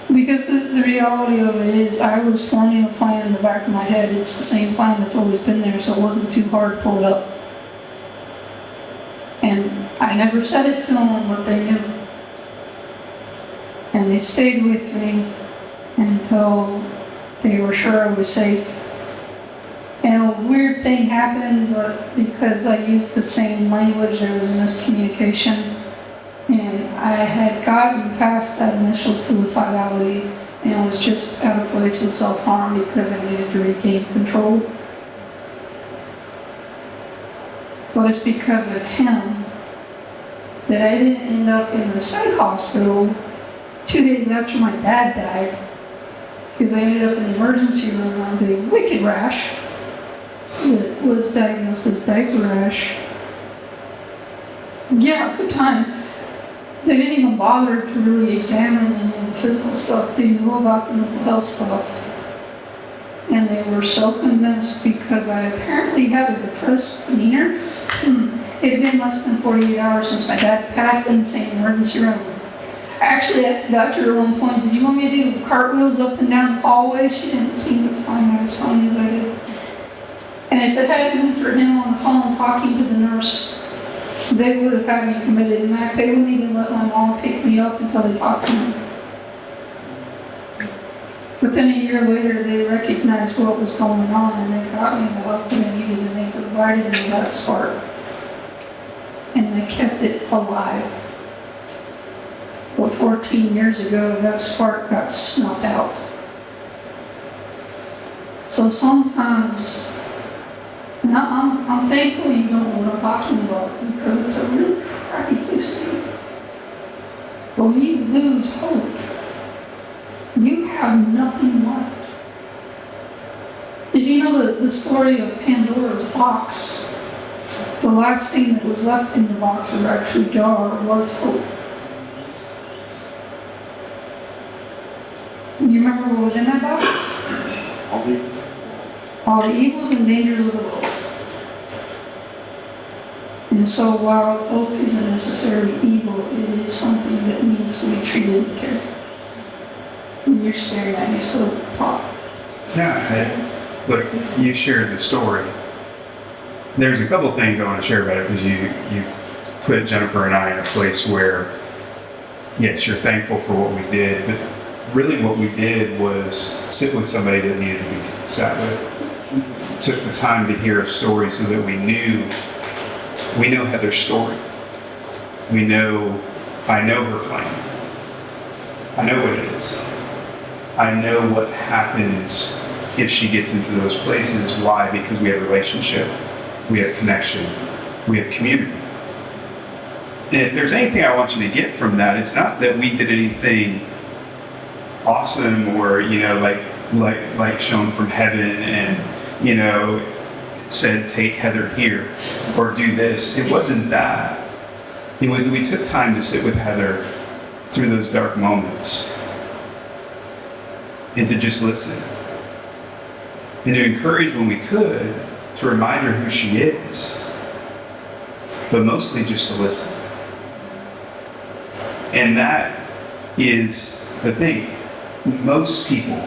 Because the reality of it is, I was forming a plan in the back of my head. It's the same plan that's always been there, so it wasn't too hard to pull it up. And I never said it to them, but they knew. And they stayed with me until they were sure I was safe. And a weird thing happened, but because I used the same language, there was a miscommunication. And I had gotten past that initial suicidality and was just at a place of self-harm because I needed to regain control. But it's because of him that I didn't end up in the psych hospital 2 days after my dad died, because I ended up in the emergency room on a wicked rash that was diagnosed as diaper rash. Yeah, good times. They didn't even bother to really examine any of the physical stuff. They knew about the mental health stuff. And they were so convinced because I apparently had a depressed demeanor. It had been less than 48 hours since my dad passed in the same emergency room. I actually asked the doctor at one point, did you want me to do cartwheels up and down the hallway? She didn't seem to find that as funny as I did. And if it hadn't been for him on the phone talking to the nurse, they would have had me committed. In fact, they wouldn't even let my mom pick me up until they talked to me. But then a year later, they recognized what was going on and they got me the help that I needed and they provided me that spark. And they kept it alive. But 14 years ago, that spark got snuffed out. So sometimes, and I'm thankful you don't know what I'm talking about because it's a really crappy place to be. But when you lose hope, you have nothing left. If you know the story of Pandora's box, the last thing that was left in the box, or actually jar, was hope. You remember what was in that box? All the evils and dangers of the world. And so while hope isn't necessarily evil, it is something that needs to be treated with care. And you're staring at me so pop. Yeah, look, you shared the story. There's a couple things I want to share about it because you put Jennifer and I in a place where, yes, you're thankful for what we did, but really what we did was sit with somebody that needed to be sat with. Took the time to hear a story so that we know Heather's story. I know her plan. I know what it is. I know what happens if she gets into those places. Why? Because we have relationship, we have connection, we have community. And if there's anything I want you to get from that, it's not that we did anything awesome or, like shown from heaven and, said, take Heather here or do this. It wasn't that. It was that we took time to sit with Heather through those dark moments and to just listen and to encourage when we could, to remind her who she is, but mostly just to listen. And that is the thing. Most people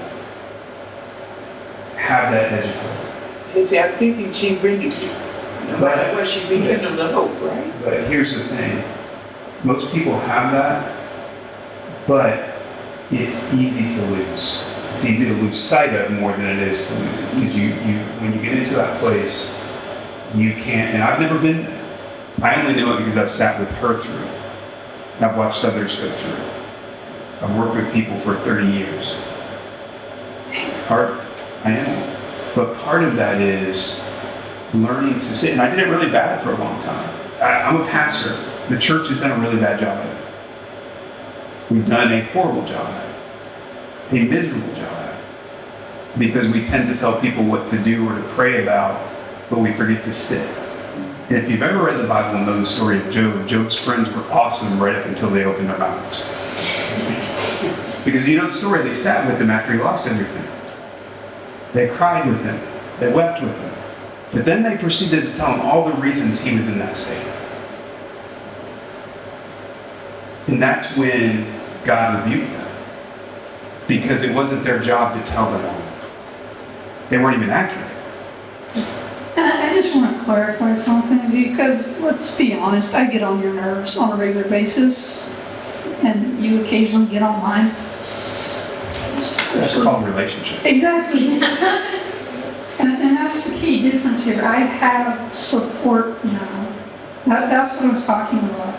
have that edge of hope. See, I think she brings you. No matter what, she brings them the hope, right? But here's the thing. Most people have that, but it's easy to lose. It's easy to lose sight of more than it is to lose it. Because when you get into that place, you can't, and I've never been there. I only know it because I've sat with her through it. I've watched others go through it. I've worked with people for 30 years. I know. But part of that is learning to sit, and I did it really bad for a long time. I'm a pastor. The church has done a really bad job at it. We've done a horrible job at it, a miserable job at it, because we tend to tell people what to do or to pray about, but we forget to sit. And if you've ever read the Bible and know the story of Job, Job's friends were awesome right up until they opened their mouths. Because you know the story, they sat with him after he lost everything. They cried with him. They wept with him. But then they proceeded to tell him all the reasons he was in that state. And that's when God rebuked them. Because it wasn't their job to tell them all. They weren't even accurate. And I just want to clarify something, because let's be honest, I get on your nerves on a regular basis, and you occasionally get on mine. That's called relationship. Exactly. And that's the key difference here. I have support now. That's what I was talking about.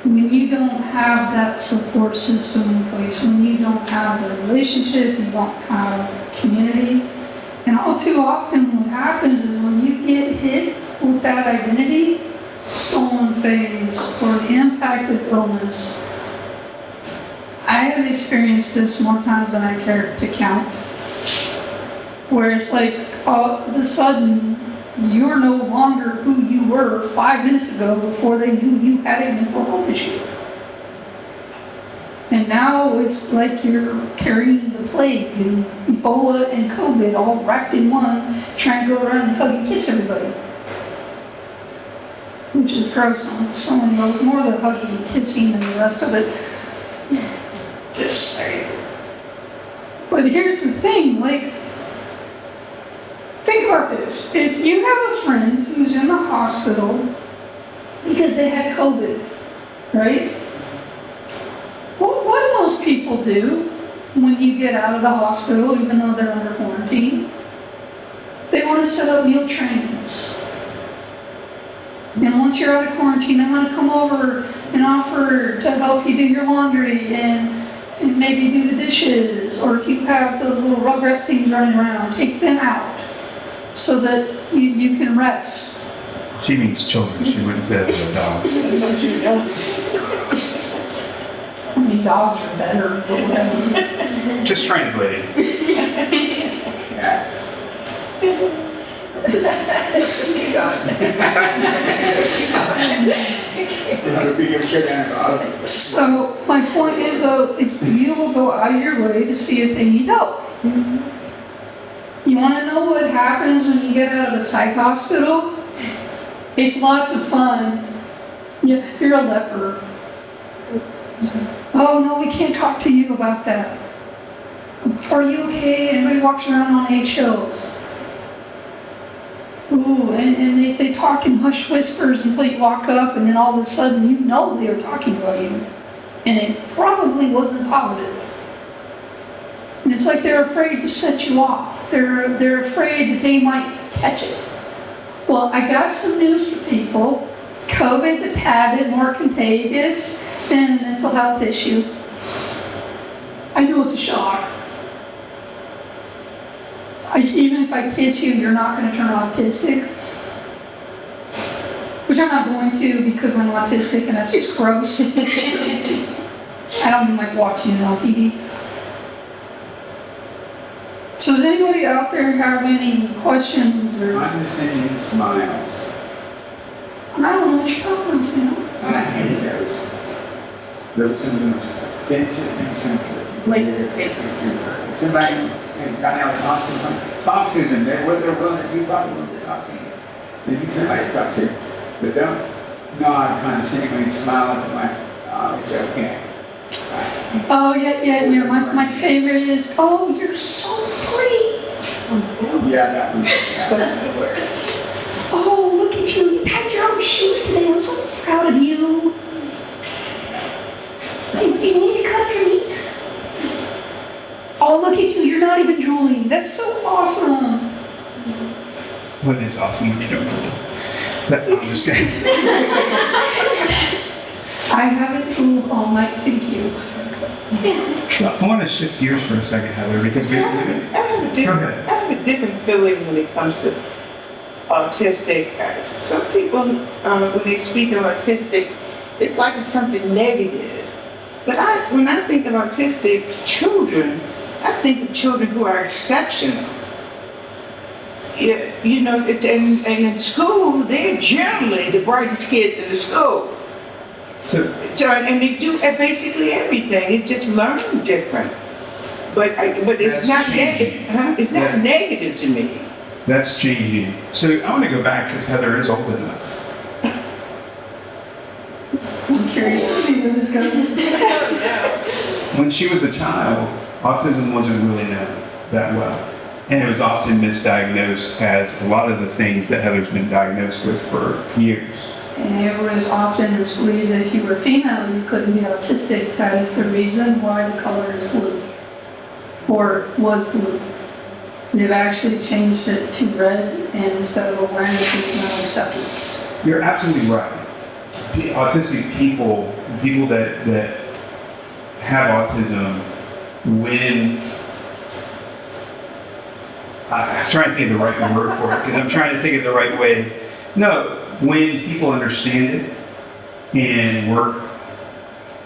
When you don't have that support system in place, when you don't have the relationship, you don't have community, and all too often what happens is when you get hit with that identity, stolen phase, or the impact of illness, I have experienced this more times than I care to count, where it's like all of a sudden you're no longer who you were 5 minutes ago before they knew you had a mental health issue. And now it's like you're carrying the plague and Ebola and COVID all wrapped in one, trying to go around and hug and kiss everybody. Which is gross on so many levels, more the hugging and kissing than the rest of it. Just saying. But here's the thing, like, think about this. If you have a friend who's in the hospital because they had COVID, right? What do most people do when you get out of the hospital, even though they're under quarantine? They want to set up meal trains. And once you're out of quarantine, they want to come over and offer to help you do your laundry and maybe do the dishes. Or if you have those little rug wrap things running around, take them out so that you can rest. She means children. She wouldn't say it to dogs. I mean, dogs are better, but whatever. Just translating. Yes. It's just you going. It'll be a shit animal. So my point is though, if you will go out of your way to see if they need help. You want to know what happens when you get out of the psych hospital? It's lots of fun. You're a leper. Oh no, we can't talk to you about that. Are you okay? Everybody walks around on eggshells. Ooh, and they talk in hushed whispers until you walk up, and then all of a sudden you know they were talking about you. And it probably wasn't positive. And it's like they're afraid to set you off. They're afraid that they might catch it. Well, I got some news for people. COVID's a tad bit more contagious than a mental health issue. I know it's a shock. Even if I kiss you, you're not going to turn autistic. Which I'm not going to because I'm autistic and that's just gross. I don't even like watching it on TV. So does anybody out there have any questions or? Condescending smiles. I don't know what you're talking about, Sam. I hate those. Those are the most offensive things ever. Like the face. If somebody has gone out and talk to them, they're willing to be willing to talk to you. They need somebody to talk to. But don't nod condescendingly and smile at them like, oh, it's okay. Oh, yeah. My favorite is, oh, you're so pretty. Yeah, that one. Yeah. That's the worst. Oh, look at you. You tied your own shoes today. I'm so proud of you. You need to cut up your meat. Oh, look at you. You're not even drooling. That's so awesome. What is awesome when you don't drool? But I'm just kidding. I haven't drooled all night, thank you. So I want to shift gears for a second, Heather, because I have a different feeling when it comes to autistic. Some people, when they speak of autistic, it's like it's something negative. But when I think of autistic children, I think of children who are exceptional. Yeah, you know, and in school, they're generally the brightest kids in the school. So and they do basically everything. They just learn different. but it's That's not changing. negative, huh? It's not Yeah. negative to me. That's changing. So I want to go back because Heather is old enough. I'm curious to see where this goes. When she was a child, autism wasn't really known that well. And it was often misdiagnosed as a lot of the things that Heather's been diagnosed with for years. And it was often believed that if you were female, you couldn't be autistic. That is the reason why the color is blue, or was blue. They've actually changed it to red, and instead of awareness, it's now acceptance. You're absolutely right. Autistic people, people that have autism, when I'm trying to think of the right word for it because I'm trying to think of the right way. No, when people understand it and work,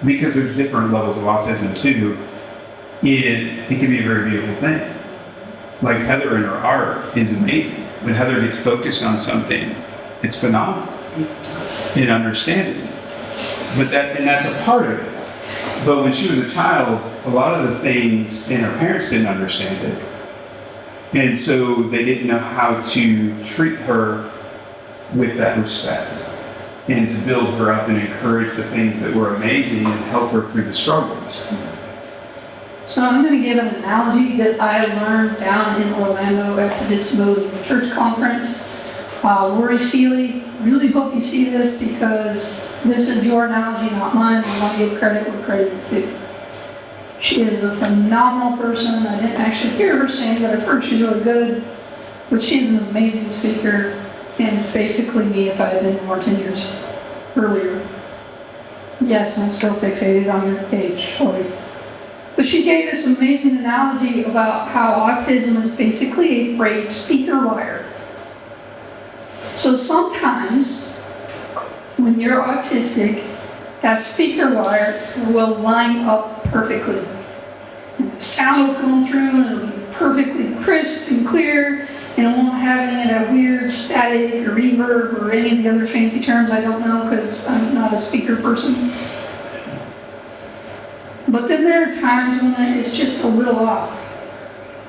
because there's different levels of autism too, it can be a very beautiful thing. Like Heather in her art is amazing. When Heather gets focused on something, it's phenomenal in understanding it. And that's a part of it. But when she was a child, a lot of the things, and her parents didn't understand it. And so they didn't know how to treat her with that respect and to build her up and encourage the things that were amazing and help her through the struggles. So I'm going to give an analogy that I learned down in Orlando at the Disability Church Conference. Lori Seeley, really hope you see this because this is your analogy, not mine. I want to give credit where credit is due. She is a phenomenal person. I didn't actually hear her sing, but I've heard she's really good. But she's an amazing speaker, and basically me if I had been more 10 years earlier. Yes, I'm still fixated on your age, Lori. But she gave this amazing analogy about how autism is basically a frayed speaker wire. So sometimes, when you're autistic, that speaker wire will line up perfectly. And the sound will come through and it'll be perfectly crisp and clear, and it won't have any of that weird static or reverb or any of the other fancy terms I don't know because I'm not a speaker person. But then there are times when it's just a little off.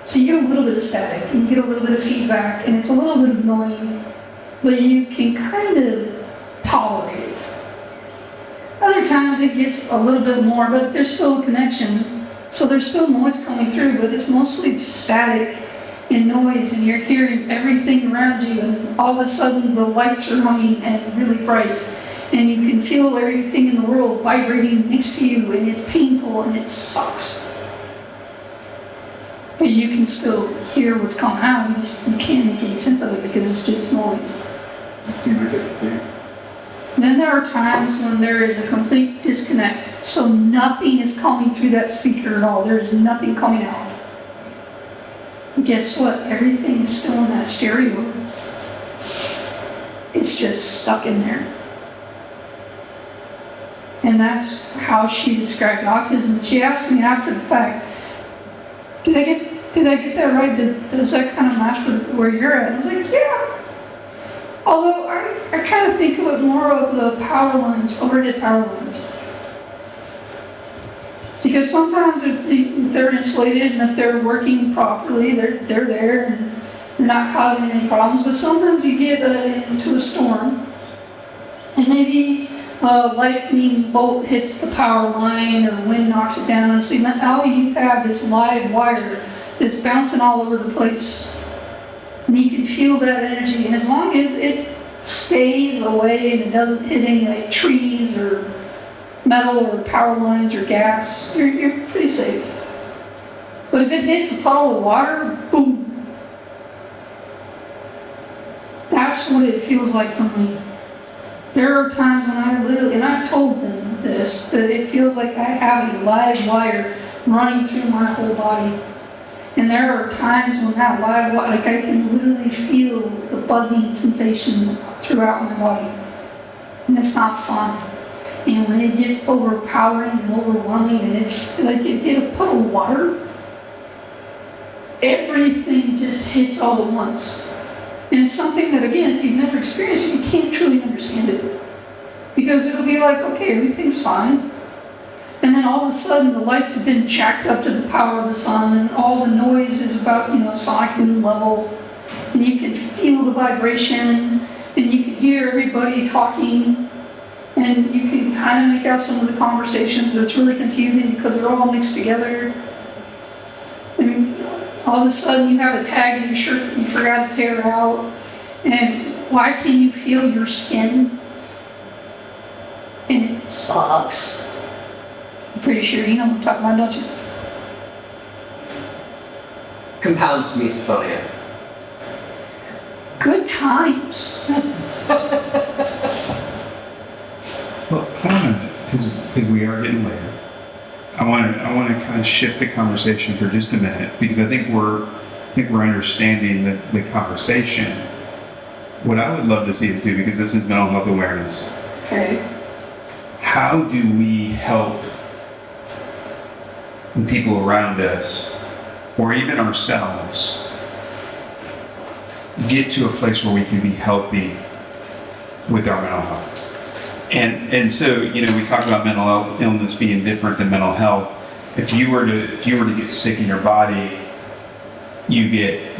So you get a little bit of static, and you get a little bit of feedback, and it's a little bit annoying, but you can kind of tolerate it. Other times it gets a little bit more, but there's still a connection. So there's still noise coming through, but it's mostly static and noise, and you're hearing everything around you, and all of a sudden the lights are humming and really bright. And you can feel everything in the world vibrating next to you, and it's painful and it sucks. But you can still hear what's coming out, you can't make any sense of it because it's just noise. Then there are times when there is a complete disconnect, so nothing is coming through that speaker at all, there is nothing coming out. And guess what? Everything is still in that stereo. It's just stuck in there. And that's how she described autism. She asked me after the fact, did I get that right? Does that kind of match with where you're at? And I was like, yeah. Although I kind of think of it more of the power lines, overhead power lines. Because sometimes they're insulated, and if they're working properly, they're there and they're not causing any problems. But sometimes you get into a storm, and maybe a lightning bolt hits the power line or wind knocks it down. So now you have this live wire that's bouncing all over the place. And you can feel that energy. And as long as it stays away and it doesn't hit any like trees or metal or power lines or gas, you're pretty safe. But if it hits a puddle of water, boom. That's what it feels like for me. There are times when and I've told them this, that it feels like I have a live wire running through my whole body. And there are times when that live wire, like I can literally feel the buzzing sensation throughout my body. And it's not fun. And when it gets overpowering and overwhelming, and it's like it hit a puddle of water, everything just hits all at once. And it's something that, again, if you've never experienced it, you can't truly understand it. Because it'll be like, okay, everything's fine. And then all of a sudden, the lights have been jacked up to the power of the sun, and all the noise is about, sonic boom level. And you can feel the vibration, and you can hear everybody talking, and you can kind of make out some of the conversations, but it's really confusing because they're all mixed together. I mean, all of a sudden you have a tag in your shirt that you forgot to tear out, and why can you feel your skin? And it sucks. I'm pretty sure you know what I'm talking about, don't you? Compound misophonia. Good times. Well, I want to, because we are getting later. I want to kind of shift the conversation for just a minute because I think we're understanding the conversation. What I would love to see us do, because this is mental health awareness. Okay. How do we help the people around us, or even ourselves, get to a place where we can be healthy with our mental health? And so, we talk about mental health illness being different than mental health. If you were to get sick in your body, you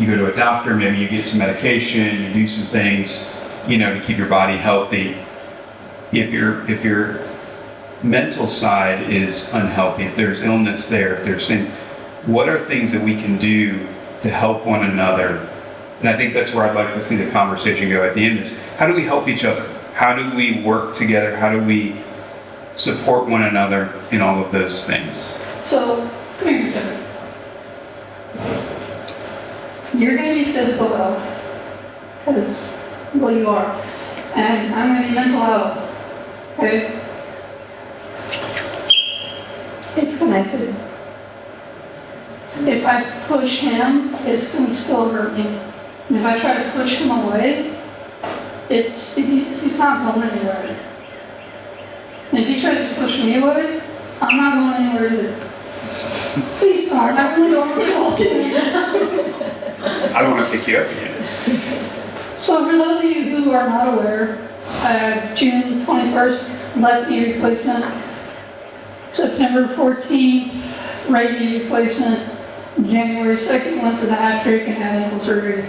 go to a doctor, maybe you get some medication, you do some things, to keep your body healthy. If your mental side is unhealthy, if there's illness there, if there's things, what are things that we can do to help one another? And I think that's where I'd like to see the conversation go at the end is, how do we help each other? How do we work together? How do we support one another in all of those things? So, come here a second. You're going to be physical health, because, well, you are. And I'm going to be mental health, okay? It's connected. If I push him, it's going to still hurt me. And if I try to push him away, he's not going anywhere. And if he tries to push me away, I'm not going anywhere either. Please don't, I really don't recall. I don't want to pick you up again. So for those of you who are not aware, June 21st, left knee replacement. September 14th, right knee replacement. January 2nd, went for the hat trick and had ankle surgery.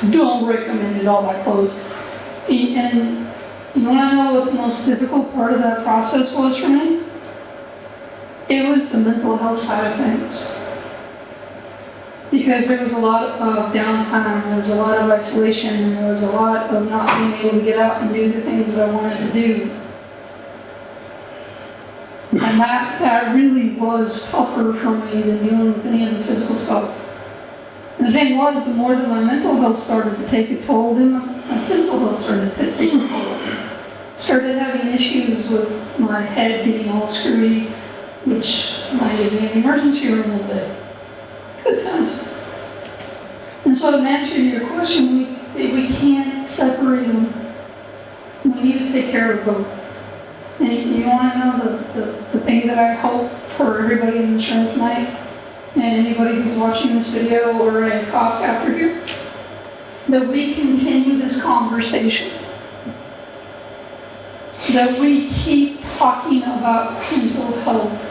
Don't recommend it all that close. And you want to know what the most difficult part of that process was for me? It was the mental health side of things. Because there was a lot of downtime, there was a lot of isolation, and there was a lot of not being able to get out and do the things that I wanted to do. And that really was tougher for me than dealing with any of the physical stuff. And the thing was, the more that my mental health started to take a toll, then my physical health started to take a toll. Started having issues with my head getting all screwy, which might get me in the emergency room a little bit. Good times. And so in answer to your question, we can't separate them. We need to take care of both. And you want to know the thing that I hope for everybody in this room tonight, and anybody who's watching this video or a cost after here, that we continue this conversation. That we keep talking about mental health.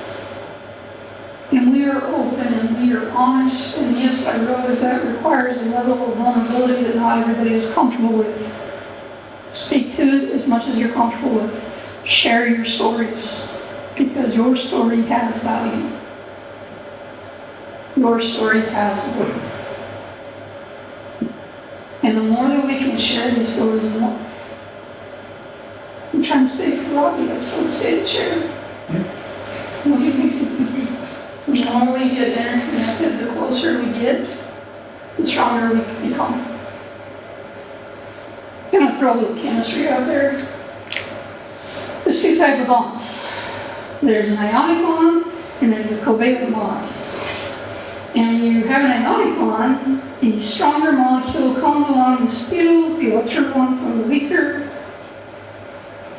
And we are open and we are honest, and yes, I realize that requires a level of vulnerability that not everybody is comfortable with. Speak to it as much as you're comfortable with. Share your stories, because your story has value. Your story has worth. And the more that we can share these stories, the more. I'm trying to say for Robbie, I was trying to say to Sharon. The more we get interconnected, the closer we get, the stronger we can become. I'm going to throw a little chemistry out there. There's two types of bonds. There's an ionic bond and there's a covalent bond. And when you have an ionic bond, the stronger molecule comes along and steals the electron from the weaker.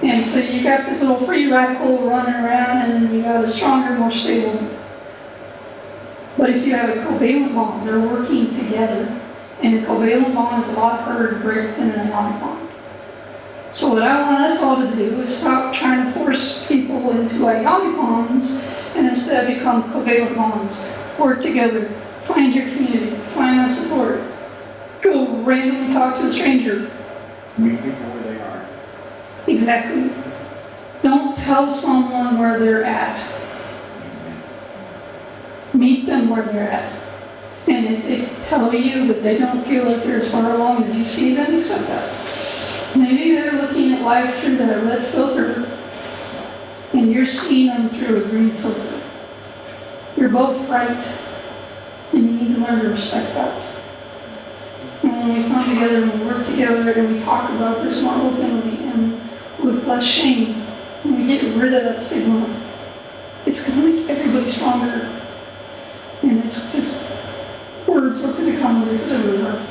And so you got this little free radical running around, and then you got a stronger, more stable one. But if you have a covalent bond, they're working together. And a covalent bond is a lot harder to break than an ionic bond. So what I want us all to do is stop trying to force people into ideology bonds and instead become covalent bonds. Work together, find your community, find that support. Go randomly talk to a stranger. Meet people where they are. Exactly. Don't tell someone where they're at. Meet them where they're at. And if they tell you that they don't feel like they're as far along as you see them, accept that. Maybe they're looking at life through that red filter, and you're seeing them through a green filter. You're both right, and you need to learn to respect that. And when we come together and we work together and we talk about this more openly and with less shame, and we get rid of that stigma, it's going to make everybody stronger. And it's just, words are going to come words everywhere.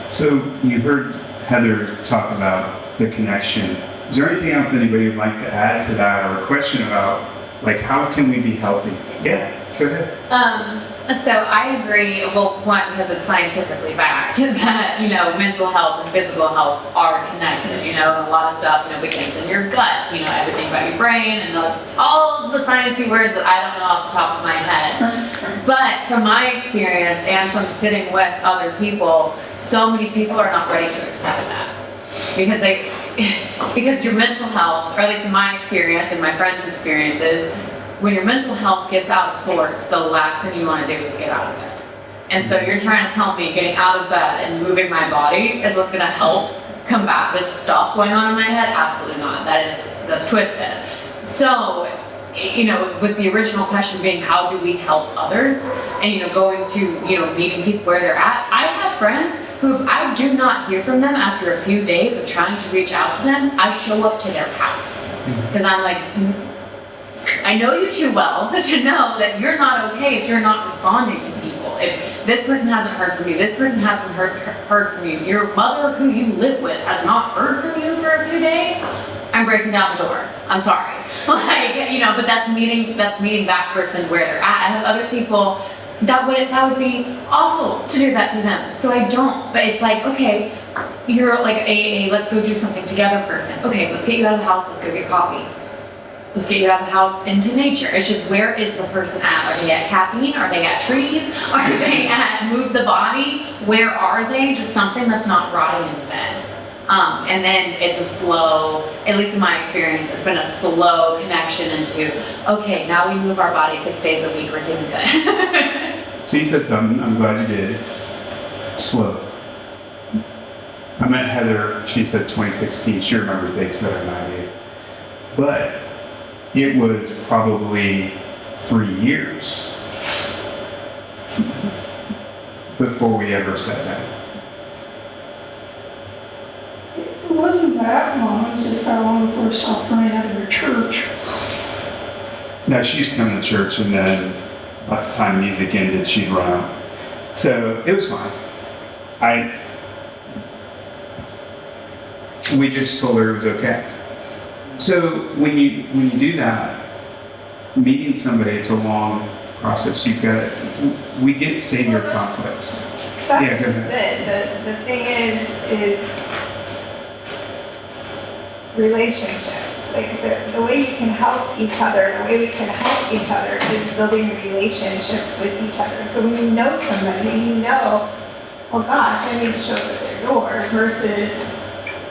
So you heard Heather talk about the connection. Is there anything else anybody would like to add to that, or a question about, like, how can we be healthy? Yeah, go ahead. So I agree, well, one, because it's scientifically backed that, mental health and physical health are connected, and a lot of stuff, begins in your gut, everything about your brain and all the sciencey words that I don't know off the top of my head. But from my experience and from sitting with other people, so many people are not ready to accept that. Because your mental health, or at least in my experience and my friends' experiences, when your mental health gets out of sorts, the last thing you want to do is get out of bed. And so you're trying to tell me getting out of bed and moving my body is what's going to help combat this stuff going on in my head? Absolutely not. That's twisted. So, with the original question being how do we help others, and going to meeting people where they're at, I have friends who, if I do not hear from them after a few days of trying to reach out to them, I show up to their house because I'm like, I know you too well to know that you're not okay if you're not responding to people. If this person hasn't heard from you, this person hasn't heard from you, your mother who you live with has not heard from you for a few days, I'm breaking down the door. I'm sorry. But that's meeting that person where they're at. I have other people that would be awful to do that to them. So I don't. But it's like, okay, you're like a let's go do something together person. Okay, let's get you out of the house, let's go get coffee. Let's get you out of the house into nature. It's just, where is the person at? Are they at caffeine? Are they at trees? Are they at move the body? Where are they? Just something that's not rotting in bed. And then it's a slow, at least in my experience, it's been a slow connection into, okay, now we move our body 6 days a week, we're doing good. So you said something, I'm glad you did. Slow. I met Heather, she said 2016, she remembers dates better than I do. But it was probably 3 years before we ever sat down. It wasn't that long, it was just how long before it stopped running out of your church. Now, she used to come to church, and then by the time music ended, she'd run out. So it was fine. We just told her it was okay. So when you do that, meeting somebody, it's a long process. We get savior conflicts. That's Yeah, go just it. The thing is relationship. Like the way you can help each other, the way we can help each other is building relationships with each other. So when you know somebody, oh gosh, I need to show up at their door, versus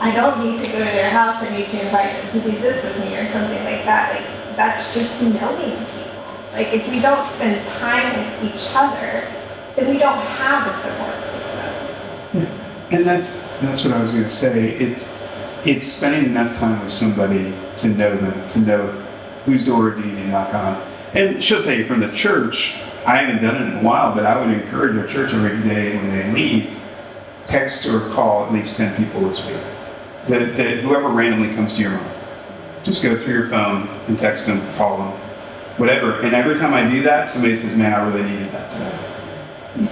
I don't need to go to their house, I need to invite them to do this with me or something like that. Like, that's just knowing people. Like, if we don't spend time with each other, then we don't have a support system. And that's what I was going to say. It's spending enough time with somebody to know them, to know whose door do you need to knock on. And she'll tell you from the church, I haven't done it in a while, but I would encourage our church every day when they leave, text or call at least 10 people this week. Whoever randomly comes to your mind. Just go through your phone and text them, call them, whatever. And every time I do that, somebody says, man, I really needed that today.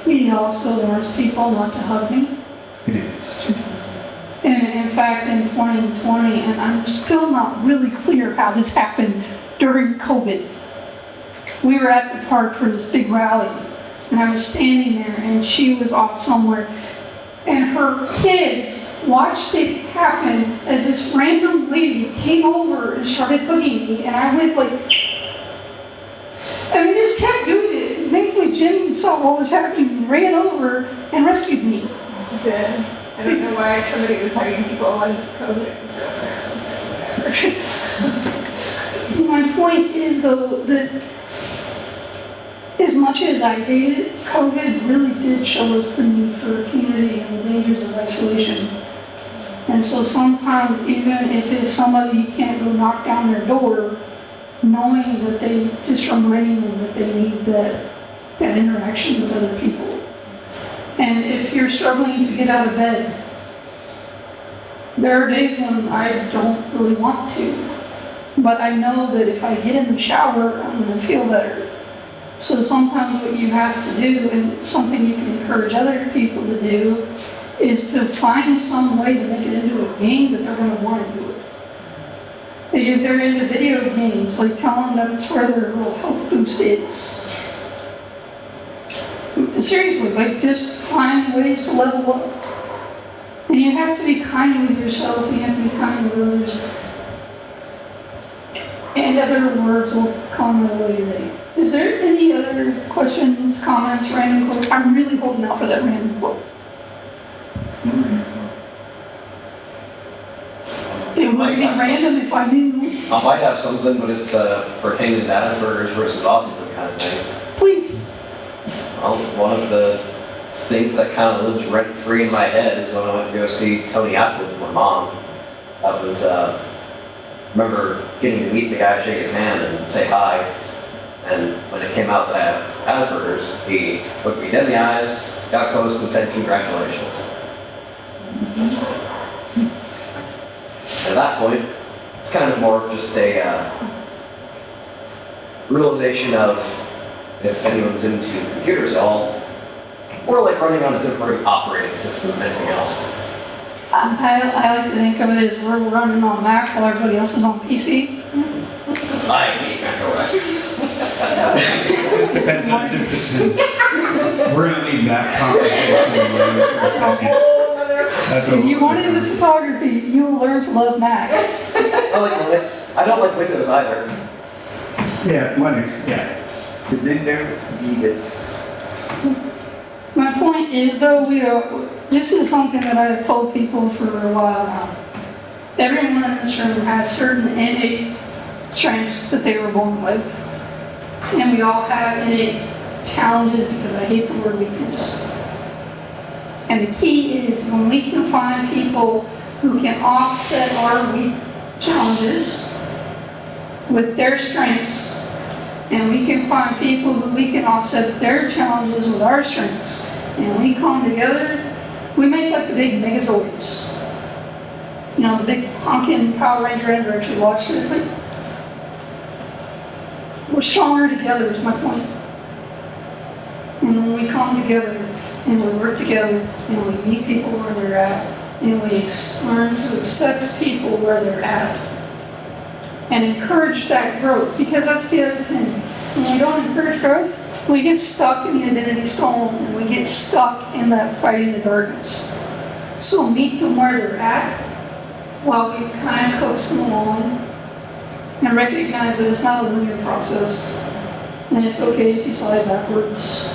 He also wants people not to hug me. It is. And in fact, in 2020, and I'm still not really clear how this happened during COVID, we were at the park for this big rally, and I was standing there, and she was off somewhere, and her kids watched it happen as this random lady came over and started hugging me, and I went like, and they just kept doing it. And thankfully, Jim saw what was happening and ran over and rescued me. Did. I don't know why somebody was hugging people when COVID was there. My point is, though, that as much as I hate it, COVID really did show us the need for community and the dangers of isolation. And so sometimes, even if it's somebody you can't go knock down their door, knowing that they, just reminding them that they need that interaction with other people. And if you're struggling to get out of bed, there are days when I don't really want to. But I know that if I get in the shower, I'm going to feel better. So sometimes what you have to do, and something you can encourage other people to do, is to find some way to make it into a game that they're going to want to do it. If they're into video games, like tell them that's where their little health boost is. Seriously, like just find ways to level up. And you have to be kind with yourself, you have to be kind with others. And other words will come at a later date. Is there any other questions, comments, random quotes? I'm really holding out for that random quote. It wouldn't be random if I knew. I might have something, but it's pertaining to Asperger's versus autism kind of thing. Please. Well, one of the things that kind of lives rent free in my head is when I went to go see Tony Atwood with my mom. That was, remember getting to meet the guy, shake his hand, and say hi. And when it came out that I have Asperger's, he looked me dead in the eyes, got close, and said, "Congratulations." At that point, it's kind of more of just a realization of, if anyone's into computers at all, we're like running on a different operating system than anything else. I like to think of it as we're running on Mac while everybody else is on PC. I hate Mac OS. Just depends. We're gonna leave that conversation alone for a second. That's If you want into photography, you will learn to love Mac. I like Linux. I don't like Windows either. Yeah, Linux, yeah. The Lindo Vegas. My point is, though, this is something that I've told people for a while now. Everyone in this room has certain innate strengths that they were born with. And we all have innate challenges, because I hate the word weakness. And the key is when we can find people who can offset our weak challenges with their strengths, and we can find people who we can offset their challenges with our strengths, and we come together, we make like the big Megazords. You know, the big honking Power Ranger. I've actually watched it. Like, we're stronger together is my point. And when we come together, and we work together, and we meet people where they're at, and we learn to accept people where they're at, and encourage that growth, because that's the other thing. When we don't encourage growth, we get stuck in the identity storm, and we get stuck in that fight in the darkness. So meet them where they're at, while we kind of coax them along, and recognize that it's not a linear process, and it's okay if you slide backwards.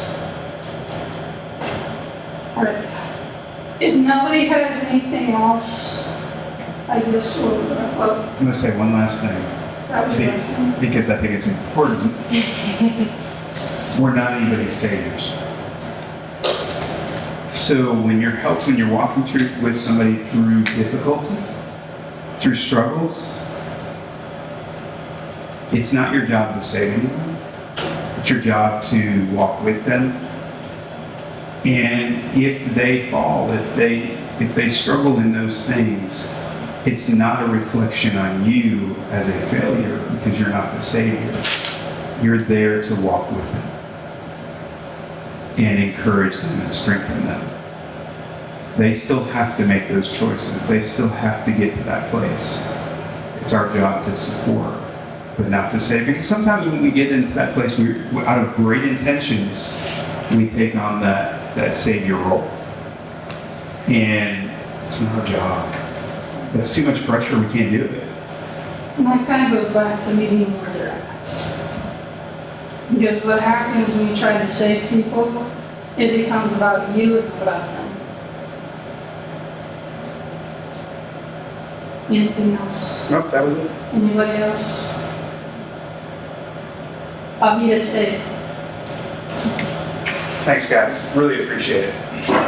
All right. If nobody has anything else, I guess we'll wrap up. I'm going to say one last thing, That was the last thing. because I think it's important. We're not anybody's saviors. So when you're walking through with somebody through difficulty, through struggles, it's not your job to save anyone. It's your job to walk with them. And if they fall, if they struggle in those things, it's not a reflection on you as a failure, because you're not the savior. You're there to walk with them and encourage them and strengthen them. They still have to make those choices. They still have to get to that place. It's our job to support, but not to save. Because sometimes when we get into that place, we're out of great intentions, we take on that savior role. and it's not our job. That's too much pressure, we can't do it. And that kind of goes back to meeting where they're at. Because what happens when you try to save people, it becomes about you and not about them. Anything else? Nope, that was it. Anybody else? I'll be a safe. Thanks, guys. Really appreciate it.